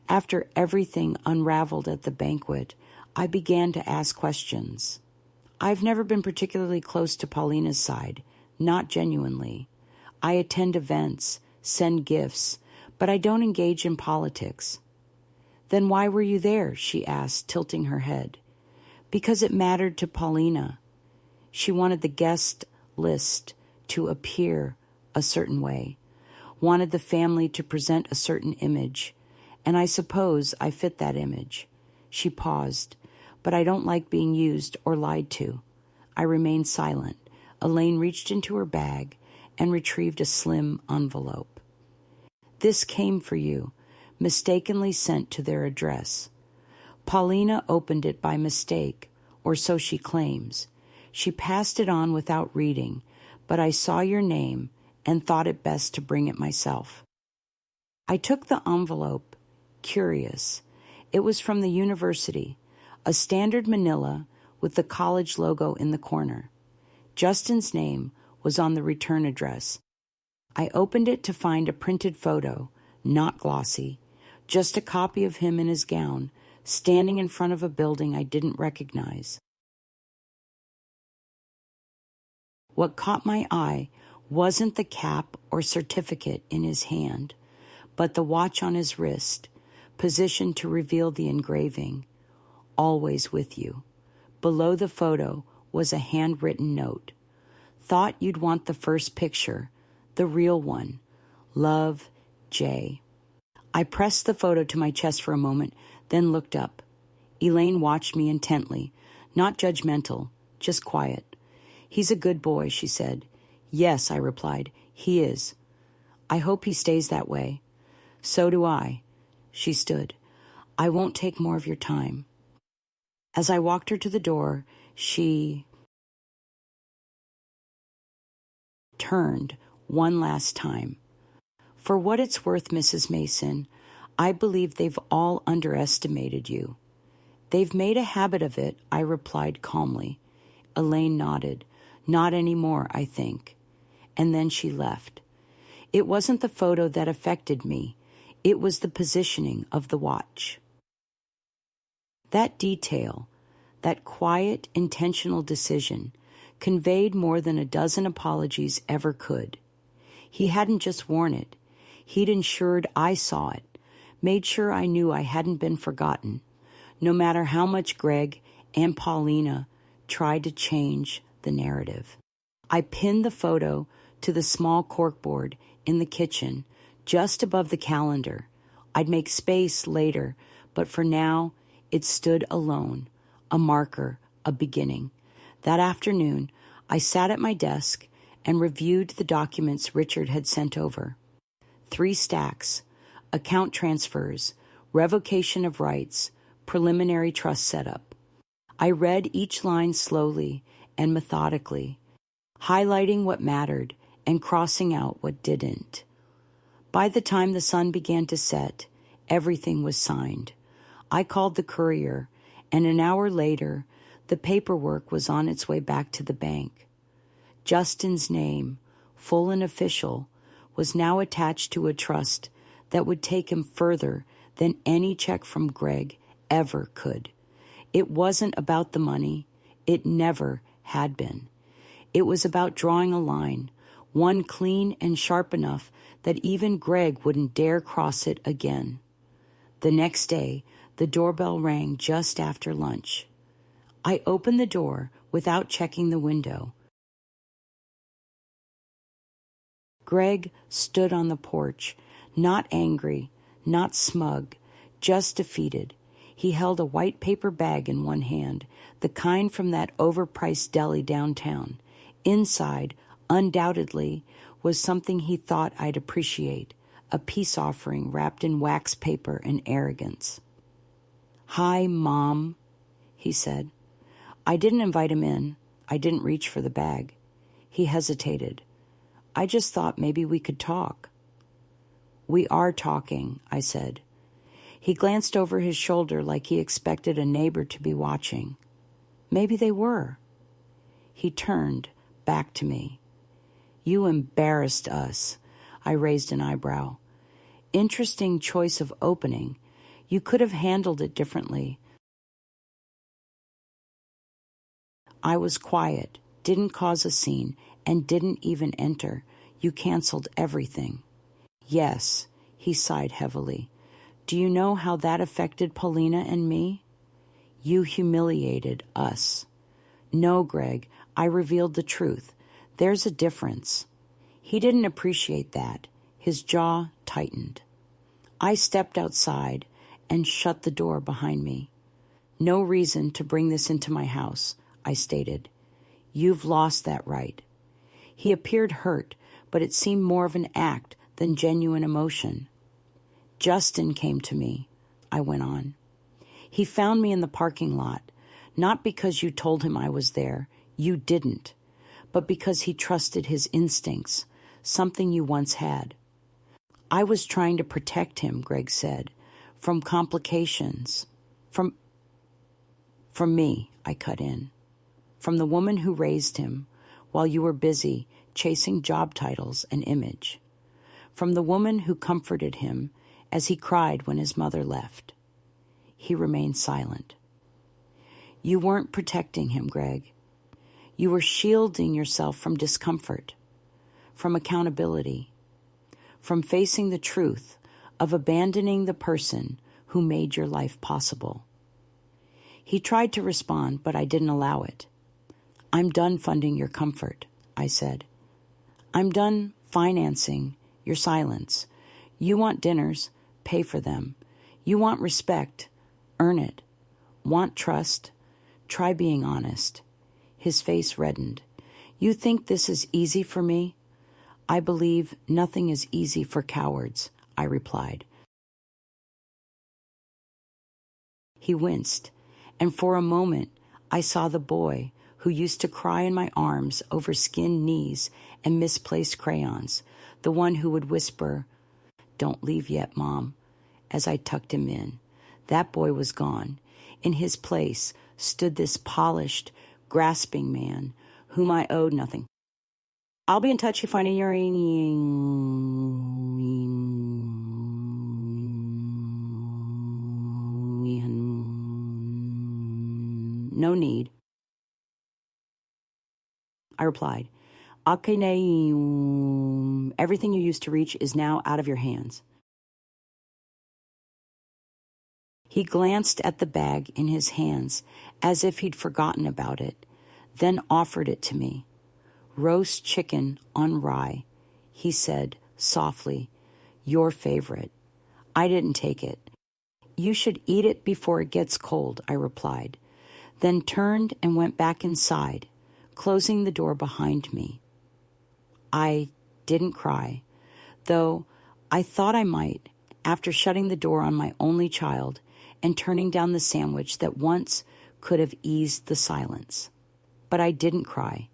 [SPEAKER 1] After everything unraveled at the banquet, I began to ask questions. I've never been particularly close to Paulina's side, not genuinely. I attend events, send gifts, but I don't engage in politics. "Then why were you there?" she asked, tilting her head. "Because it mattered to Paulina. She wanted the guest list to appear a certain way, wanted the family to present a certain image, and I suppose I fit that image." She paused. "But I don't like being used or lied to." I remained silent. Elaine reached into her bag and retrieved a slim envelope. "This came for you, mistakenly sent to their address." Paulina opened it by mistake, or so she claims. She passed it on without reading, but I saw your name and thought it best to bring it myself. I took the envelope, curious. It was from the university, a standard manila with the college logo in the corner. Justin's name was on the return address. I opened it to find a printed photo, not glossy, just a copy of him in his gown, standing in front of a building I didn't recognize. What caught my eye wasn't the cap or certificate in his hand, but the watch on his wrist, positioned to reveal the engraving, "Always with you." Below the photo was a handwritten note. "Thought you'd want the first picture, the real one. Love, Jay." I pressed the photo to my chest for a moment, then looked up. Elaine watched me intently, not judgmental, just quiet. "He's a good boy," she said. "Yes," I replied, "he is. I hope he stays that way." "So do I." She stood. I won't take more of your time. As I walked her to the door, she turned one last time. For what it's worth, Mrs. Mason, I believe they've all underestimated you. They've made a habit of it, I replied calmly. Elaine nodded. Not anymore, I think. And then she left. It wasn't the photo that affected me. It was the positioning of the watch. That detail, that quiet, intentional decision, conveyed more than a dozen apologies ever could. He hadn't just worn it. He'd ensured I saw it, made sure I knew I hadn't been forgotten, no matter how much Greg and Paulina tried to change the narrative. I pinned the photo to the small corkboard in the kitchen, just above the calendar. I'd make space later, but for now, it stood alone, a marker, a beginning. That afternoon, I sat at my desk and reviewed the documents Richard had sent over. 3 stacks, account transfers, revocation of rights, preliminary trust setup. I read each line slowly and methodically, highlighting what mattered and crossing out what didn't. By the time the sun began to set, everything was signed. I called the courier, and an hour later, the paperwork was on its way back to the bank. Justin's name, full and official, was now attached to a trust that would take him further than any check from Greg ever could. It wasn't about the money. It never had been. It was about drawing a line, one clean and sharp enough that even Greg wouldn't dare cross it again. The next day, the doorbell rang just after lunch. I opened the door without checking the window. Greg stood on the porch, not angry, not smug, just defeated. He held a white paper bag in one hand, the kind from that overpriced deli downtown. Inside, undoubtedly, was something he thought I'd appreciate, a peace offering wrapped in wax paper and arrogance. "Hi, Mom," he said. I didn't invite him in. I didn't reach for the bag. He hesitated. I just thought maybe we could talk. "We are talking," I said. He glanced over his shoulder like he expected a neighbor to be watching. Maybe they were. He turned back to me. "You embarrassed us." I raised an eyebrow. "Interesting choice of opening. You could have handled it differently." I was quiet, didn't cause a scene, and didn't even enter. You canceled everything. "Yes," he sighed heavily. "Do you know how that affected Paulina and me? You humiliated us." "No, Greg, I revealed the truth. There's a difference." He didn't appreciate that. His jaw tightened. I stepped outside and shut the door behind me. "No reason to bring this into my house," I stated. "You've lost that right." He appeared hurt, but it seemed more of an act than genuine emotion. "Justin came to me," I went on. "He found me in the parking lot, not because you told him I was there. You didn't. But because he trusted his instincts, something you once had." "I was trying to protect him," Greg said, "from complications. From me," I cut in. "From the woman who raised him while you were busy chasing job titles and image. From the woman who comforted him as he cried when his mother left." He remained silent. "You weren't protecting him, Greg. You were shielding yourself from discomfort, from accountability, from facing the truth of abandoning the person who made your life possible." He tried to respond, but I didn't allow it. "I'm done funding your comfort," I said. "I'm done financing your silence. You want dinners, pay for them. You want respect, earn it. Want trust, try being honest." His face reddened. "You think this is easy for me?" "I believe nothing is easy for cowards," I replied. He winced, and for a moment I saw the boy who used to cry in my arms over skinned knees and misplaced crayons, the one who would whisper, "Don't leave yet, Mom," as I tucked him in. That boy was gone. In his place stood this polished, grasping man whom I owed nothing. I'll be in touch if I need your... No need, I replied. Everything you used to reach is now out of your hands. He glanced at the bag in his hands as if he'd forgotten about it, then offered it to me. "Roast chicken on rye," he said softly. "Your favorite." I didn't take it. "You should eat it before it gets cold," I replied, then turned and went back inside, closing the door behind me. I didn't cry, though I thought I might after shutting the door on my only child and turning down the sandwich that once could have eased the silence. But I didn't cry,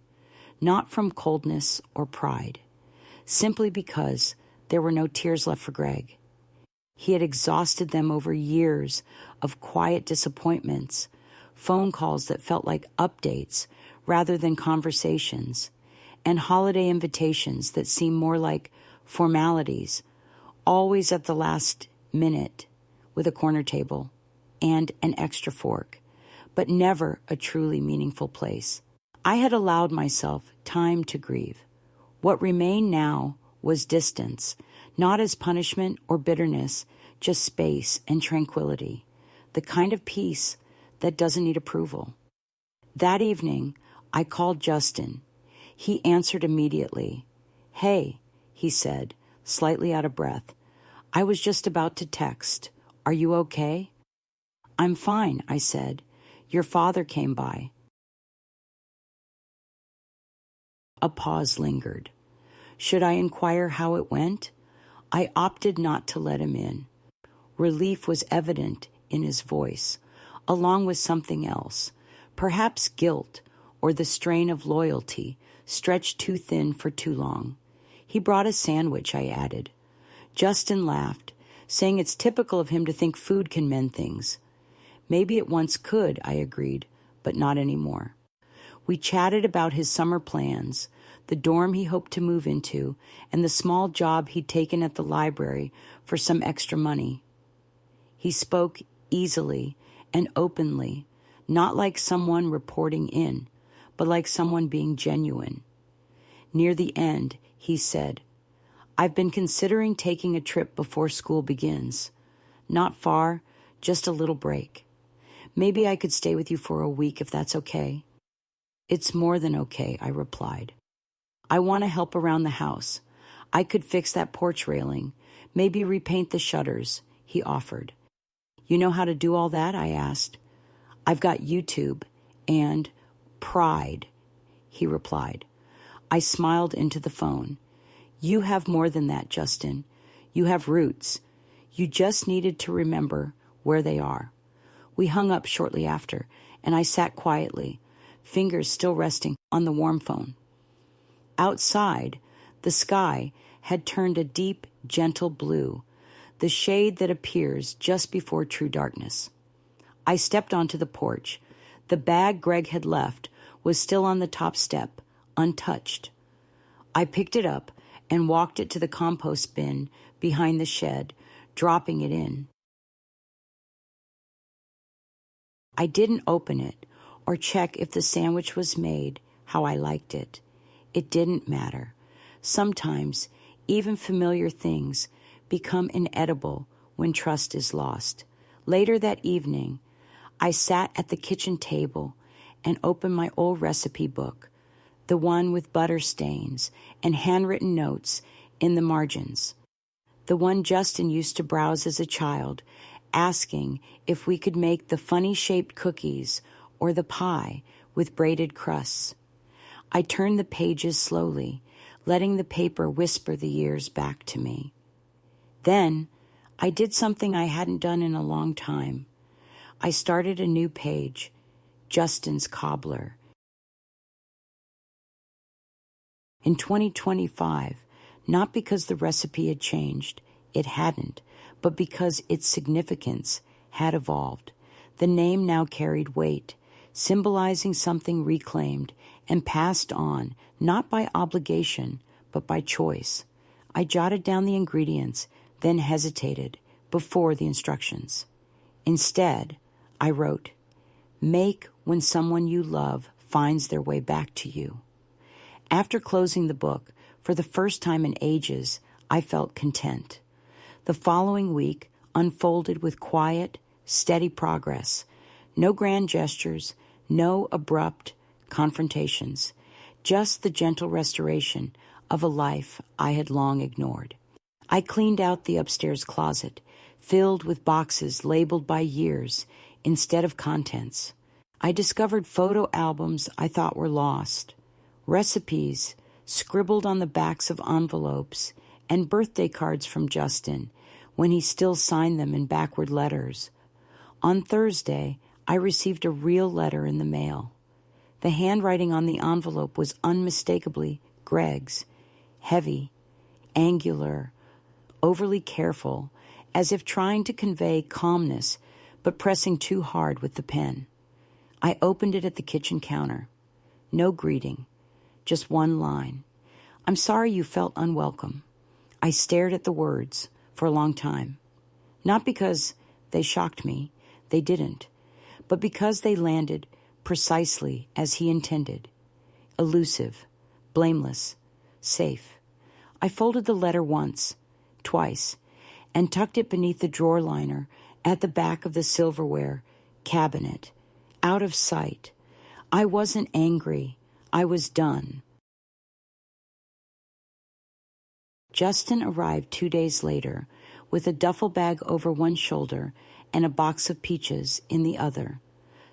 [SPEAKER 1] not from coldness or pride, simply because there were no tears left for Greg. He had exhausted them over years of quiet disappointments, phone calls that felt like updates rather than conversations, and holiday invitations that seemed more like formalities, always at the last minute with a corner table and an extra fork, but never a truly meaningful place. I had allowed myself time to grieve. What remained now was distance, not as punishment or bitterness, just space and tranquility, the kind of peace that doesn't need approval. That evening, I called Justin. He answered immediately. "Hey," he said, slightly out of breath. "I was just about to text. Are you okay?" "I'm fine," I said. "Your father came by." A pause lingered. Should I inquire how it went? I opted not to let him in. Relief was evident in his voice, along with something else, perhaps guilt or the strain of loyalty stretched too thin for too long. "He brought a sandwich," I added. Justin laughed, saying it's typical of him to think food can mend things. Maybe it once could, I agreed, but not anymore. We chatted about his summer plans, the dorm he hoped to move into, and the small job he'd taken at the library for some extra money. He spoke easily and openly, not like someone reporting in, but like someone being genuine. Near the end, he said, "I've been considering taking a trip before school begins. Not far, just a little break. Maybe I could stay with you for a week if that's okay." "It's more than okay," I replied. "I want to help around the house. I could fix that porch railing, maybe repaint the shutters," he offered. "You know how to do all that?" I asked. "I've got YouTube and pride," he replied. I smiled into the phone. "You have more than that, Justin. You have roots. You just needed to remember where they are." We hung up shortly after, and I sat quietly, fingers still resting on the warm phone. Outside, the sky had turned a deep, gentle blue, the shade that appears just before true darkness. I stepped onto the porch. The bag Greg had left was still on the top step, untouched. I picked it up and walked it to the compost bin behind the shed, dropping it in. I didn't open it or check if the sandwich was made how I liked it. It didn't matter. Sometimes even familiar things become inedible when trust is lost. Later that evening, I sat at the kitchen table and opened my old recipe book, the one with butter stains and handwritten notes in the margins, the one Justin used to browse as a child, asking if we could make the funny-shaped cookies or the pie with braided crusts. I turned the pages slowly, letting the paper whisper the years back to me. Then I did something I hadn't done in a long time. I started a new page, Justin's Cobbler. In 2025, not because the recipe had changed, it hadn't, but because its significance had evolved. The name now carried weight, symbolizing something reclaimed and passed on, not by obligation, but by choice. I jotted down the ingredients, then hesitated before the instructions. Instead, I wrote, "Make when someone you love finds their way back to you." After closing the book, for the first time in ages, I felt content. The following week unfolded with quiet, steady progress. No grand gestures, no abrupt confrontations, just the gentle restoration of a life I had long ignored. I cleaned out the upstairs closet, filled with boxes labeled by years instead of contents. I discovered photo albums I thought were lost, recipes scribbled on the backs of envelopes, and birthday cards from Justin when he still signed them in backward letters. On Thursday, I received a real letter in the mail. The handwriting on the envelope was unmistakably Greg's, heavy, angular, overly careful, as if trying to convey calmness but pressing too hard with the pen. I opened it at the kitchen counter. No greeting, just one line. "I'm sorry you felt unwelcome." I stared at the words for a long time. Not because they shocked me, they didn't, but because they landed precisely as he intended. Elusive, blameless, safe. I folded the letter once, twice, and tucked it beneath the drawer liner at the back of the silverware cabinet, out of sight. I wasn't angry. I was done. Justin arrived 2 days later with a duffel bag over one shoulder and a box of peaches in the other.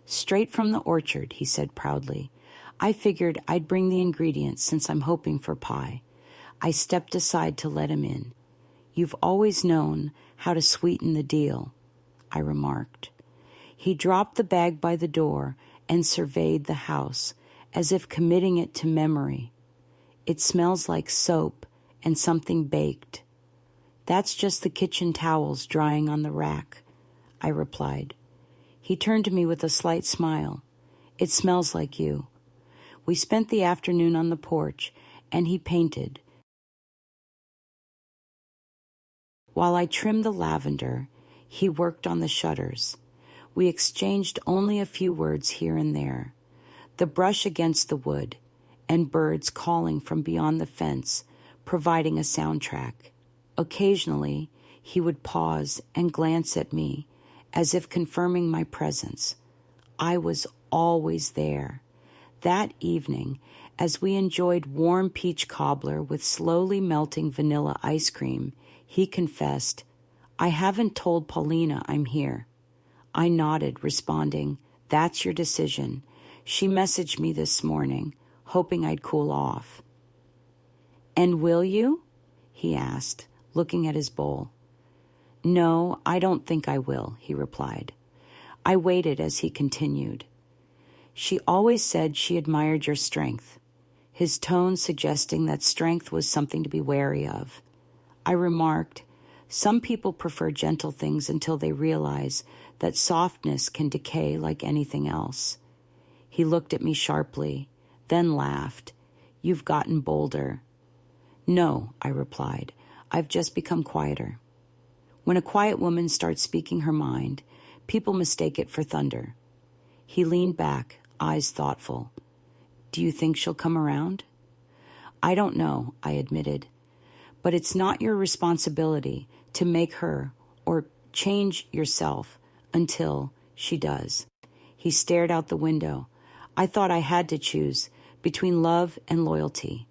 [SPEAKER 1] "Straight from the orchard," he said proudly. I figured I'd bring the ingredients since I'm hoping for pie. I stepped aside to let him in. "You've always known how to sweeten the deal," I remarked. He dropped the bag by the door and surveyed the house, as if committing it to memory. "It smells like soap and something baked." "That's just the kitchen towels drying on the rack," I replied. He turned to me with a slight smile. "It smells like you." We spent the afternoon on the porch, and he painted. While I trimmed the lavender, he worked on the shutters. We exchanged only a few words here and there. The brush against the wood, and birds calling from beyond the fence, providing a soundtrack. Occasionally, he would pause and glance at me, as if confirming my presence. I was always there. That evening, as we enjoyed warm peach cobbler with slowly melting vanilla ice cream, he confessed, "I haven't told Paulina I'm here." I nodded, responding, "That's your decision. She messaged me this morning, hoping I'd cool off." "And will you?" he asked, looking at his bowl. "No, I don't think I will," he replied. I waited as he continued. "She always said she admired your strength," his tone suggesting that strength was something to be wary of. I remarked, "Some people prefer gentle things until they realize that softness can decay like anything else." He looked at me sharply, then laughed. "You've gotten bolder." "No," I replied. "I've just become quieter." When a quiet woman starts speaking her mind, people mistake it for thunder. He leaned back, eyes thoughtful. "Do you think she'll come around?" "I don't know," I admitted. "But it's not your responsibility to make her or change yourself until she does." He stared out the window. I thought I had to choose between love and loyalty.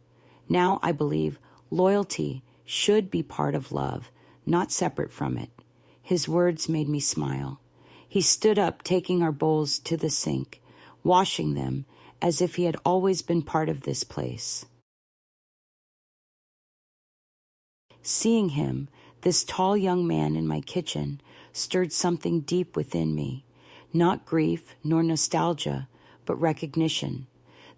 [SPEAKER 1] Now I believe loyalty should be part of love, not separate from it. His words made me smile. He stood up, taking our bowls to the sink, washing them as if he had always been part of this place. Seeing him, this tall young man in my kitchen, stirred something deep within me. Not grief nor nostalgia, but recognition.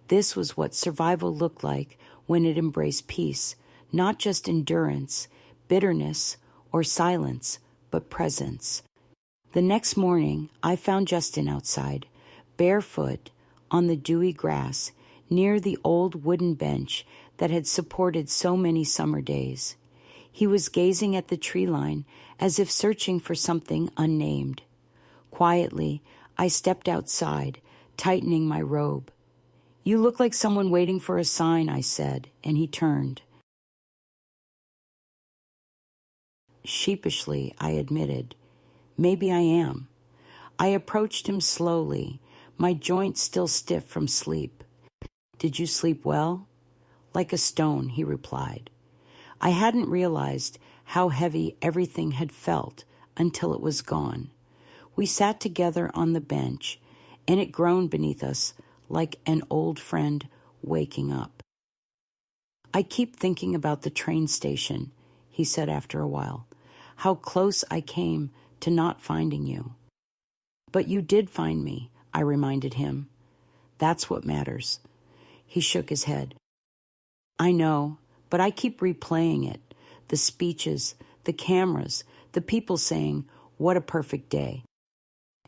[SPEAKER 1] This was what survival looked like when it embraced peace, not just endurance, bitterness, or silence, but presence. The next morning, I found Justin outside, barefoot, on the dewy grass, near the old wooden bench that had supported so many summer days. He was gazing at the tree line as if searching for something unnamed. Quietly, I stepped outside, tightening my robe. "You look like someone waiting for a sign," I said, and he turned. Sheepishly, I admitted, "Maybe I am." I approached him slowly, my joints still stiff from sleep. "Did you sleep well?" "Like a stone," he replied. I hadn't realized how heavy everything had felt until it was gone. We sat together on the bench, and it groaned beneath us like an old friend waking up. "I keep thinking about the train station," he said after a while. "How close I came to not finding you." "But you did find me," I reminded him. "That's what matters." He shook his head. "I know, but I keep replaying it. The speeches, the cameras, the people saying, 'What a perfect day.'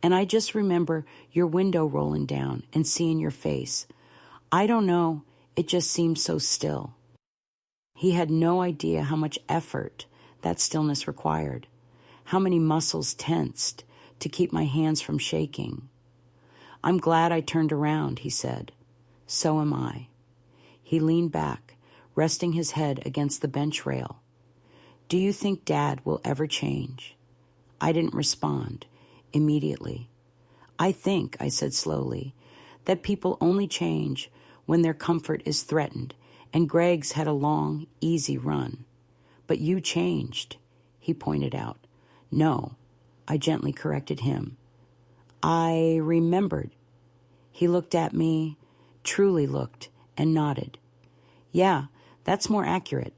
[SPEAKER 1] And I just remember your window rolling down and seeing your face. I don't know, it just seems so still." He had no idea how much effort that stillness required, how many muscles tensed to keep my hands from shaking. "I'm glad I turned around," he said. "So am I." He leaned back, resting his head against the bench rail. "Do you think Dad will ever change?" I didn't respond immediately. "I think," I said slowly, "that people only change when their comfort is threatened, and Greg's had a long, easy run. But you changed," he pointed out. "No," I gently corrected him. "I remembered." He looked at me, truly looked, and nodded. "Yeah, that's more accurate."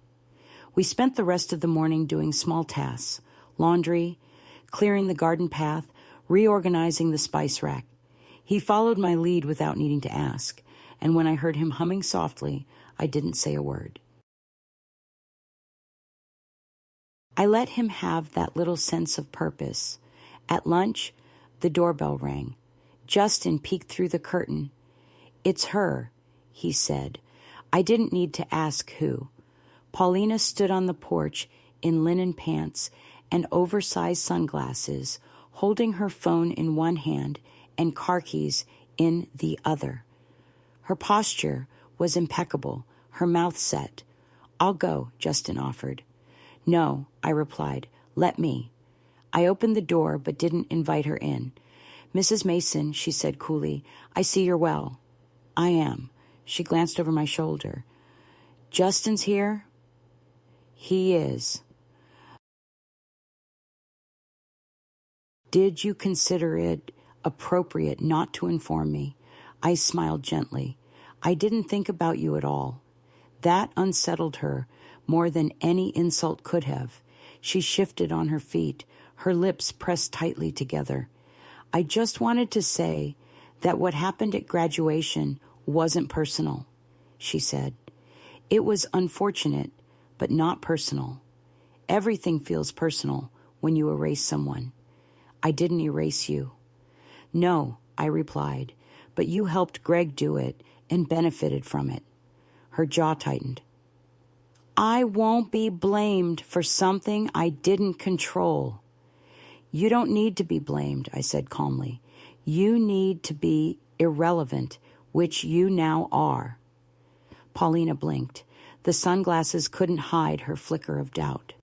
[SPEAKER 1] We spent the rest of the morning doing small tasks, laundry, clearing the garden path, reorganizing the spice rack. He followed my lead without needing to ask, and when I heard him humming softly, I didn't say a word. I let him have that little sense of purpose. At lunch, the doorbell rang. Justin peeked through the curtain. "It's her," he said. I didn't need to ask who. Paulina stood on the porch in linen pants and oversized sunglasses, holding her phone in one hand and car keys in the other. Her posture was impeccable, her mouth set. "I'll go," Justin offered. "No," I replied. "Let me." I opened the door but didn't invite her in. "Mrs. Mason," she said coolly, "I see you're well." "I am." She glanced over my shoulder. "Justin's here?" "He is." "Did you consider it appropriate not to inform me?" I smiled gently. "I didn't think about you at all." That unsettled her more than any insult could have. She shifted on her feet, her lips pressed tightly together. "I just wanted to say that what happened at graduation wasn't personal," she said. "It was unfortunate, but not personal. Everything feels personal when you erase someone. I didn't erase you." "No," I replied, "but you helped Greg do it and benefited from it." Her jaw tightened. "I won't be blamed for something I didn't control." "You don't need to be blamed," I said calmly. "You need to be irrelevant, which you now are." Paulina blinked. The sunglasses couldn't hide her flicker of doubt.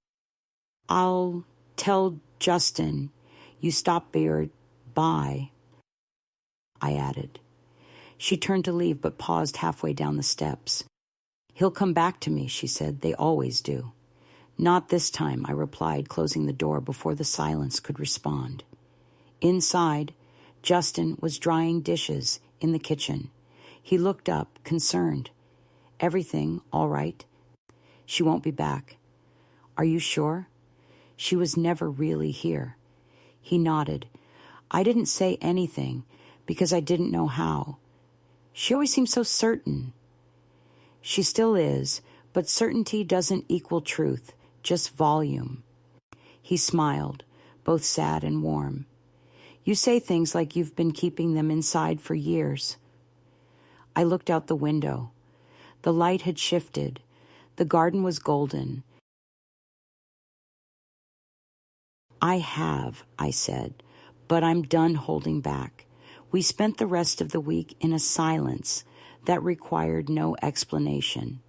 [SPEAKER 1] "I'll tell Justin you stopped by," I added. She turned to leave but paused halfway down the steps. "He'll come back to me," she said. "They always do." "Not this time," I replied, closing the door before the silence could respond. Inside, Justin was drying dishes in the kitchen. He looked up, concerned. "Everything all right?" "She won't be back." "Are you sure?" "She was never really here." He nodded. I didn't say anything because I didn't know how. She always seemed so certain. She still is, but certainty doesn't equal truth, just volume. He smiled, both sad and warm. You say things like you've been keeping them inside for years. I looked out the window. The light had shifted. The garden was golden. I have, I said, but I'm done holding back. We spent the rest of the week in a silence that required no explanation.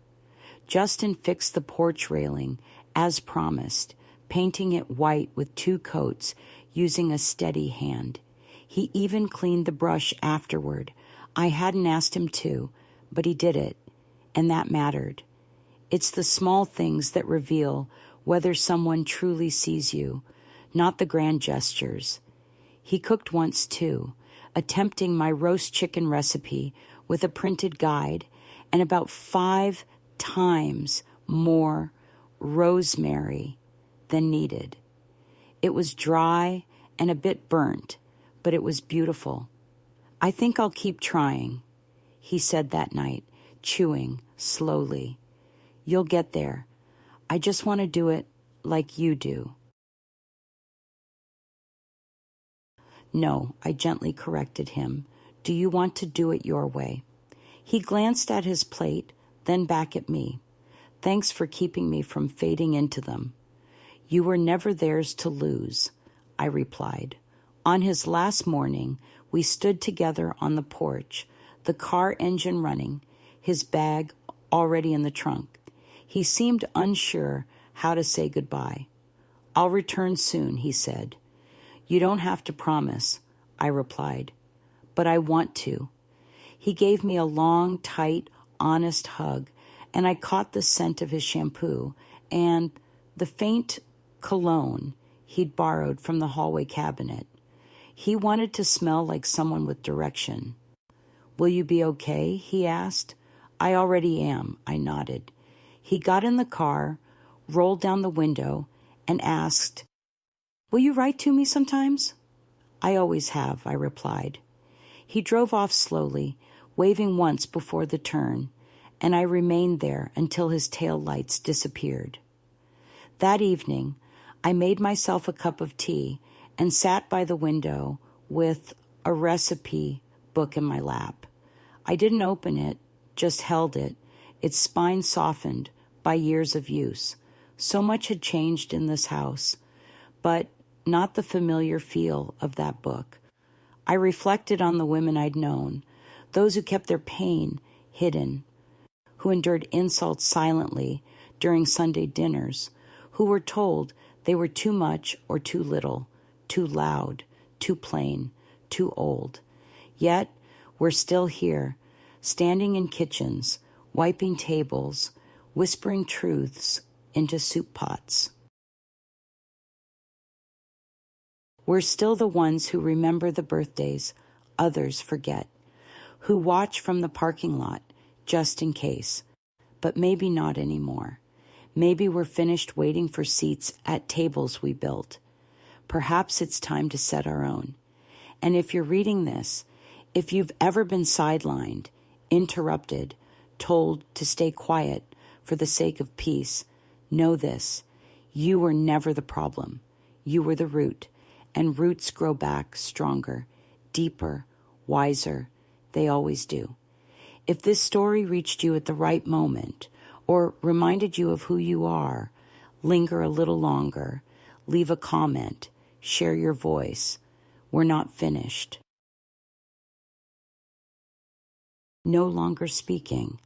[SPEAKER 1] Justin fixed the porch railing, as promised, painting it white with 2 coats, using a steady hand. He even cleaned the brush afterward. I hadn't asked him to, but he did it, and that mattered. It's the small things that reveal whether someone truly sees you, not the grand gestures. He cooked once, too, attempting my roast chicken recipe with a printed guide and about 5 times more rosemary than needed. It was dry and a bit burnt, but it was beautiful. I think I'll keep trying, he said that night, chewing slowly. You'll get there. I just want to do it like you do. No, I gently corrected him. Do you want to do it your way? He glanced at his plate, then back at me. Thanks for keeping me from fading into them. You were never theirs to lose, I replied. On his last morning, we stood together on the porch, the car engine running, his bag already in the trunk. He seemed unsure how to say goodbye. I'll return soon, he said. You don't have to promise, I replied, but I want to. He gave me a long, tight, honest hug, and I caught the scent of his shampoo and the faint cologne he'd borrowed from the hallway cabinet. He wanted to smell like someone with direction. Will you be okay? He asked. I already am, I nodded. He got in the car, rolled down the window, and asked, Will you write to me sometimes? I always have, I replied. He drove off slowly, waving once before the turn, and I remained there until his tail lights disappeared. That evening, I made myself a cup of tea and sat by the window with a recipe book in my lap. I didn't open it, just held it, its spine softened by years of use. So much had changed in this house, but not the familiar feel of that book. I reflected on the women I'd known, those who kept their pain hidden, who endured insults silently during Sunday dinners, who were told they were too much or too little, too loud, too plain, too old. Yet we're still here, standing in kitchens, wiping tables, whispering truths into soup pots. We're still the ones who remember the birthdays others forget, who watch from the parking lot just in case, but maybe not anymore. Maybe we're finished waiting for seats at tables we built. Perhaps it's time to set our own. And if you're reading this, if you've ever been sidelined, interrupted, told to stay quiet for the sake of peace, know this: you were never the problem. You were the root, and roots grow back stronger, deeper, wiser. They always do. If this story reached you at the right moment, or reminded you of who you are, linger a little longer, leave a comment, share your voice. We're not finished. No longer speaking.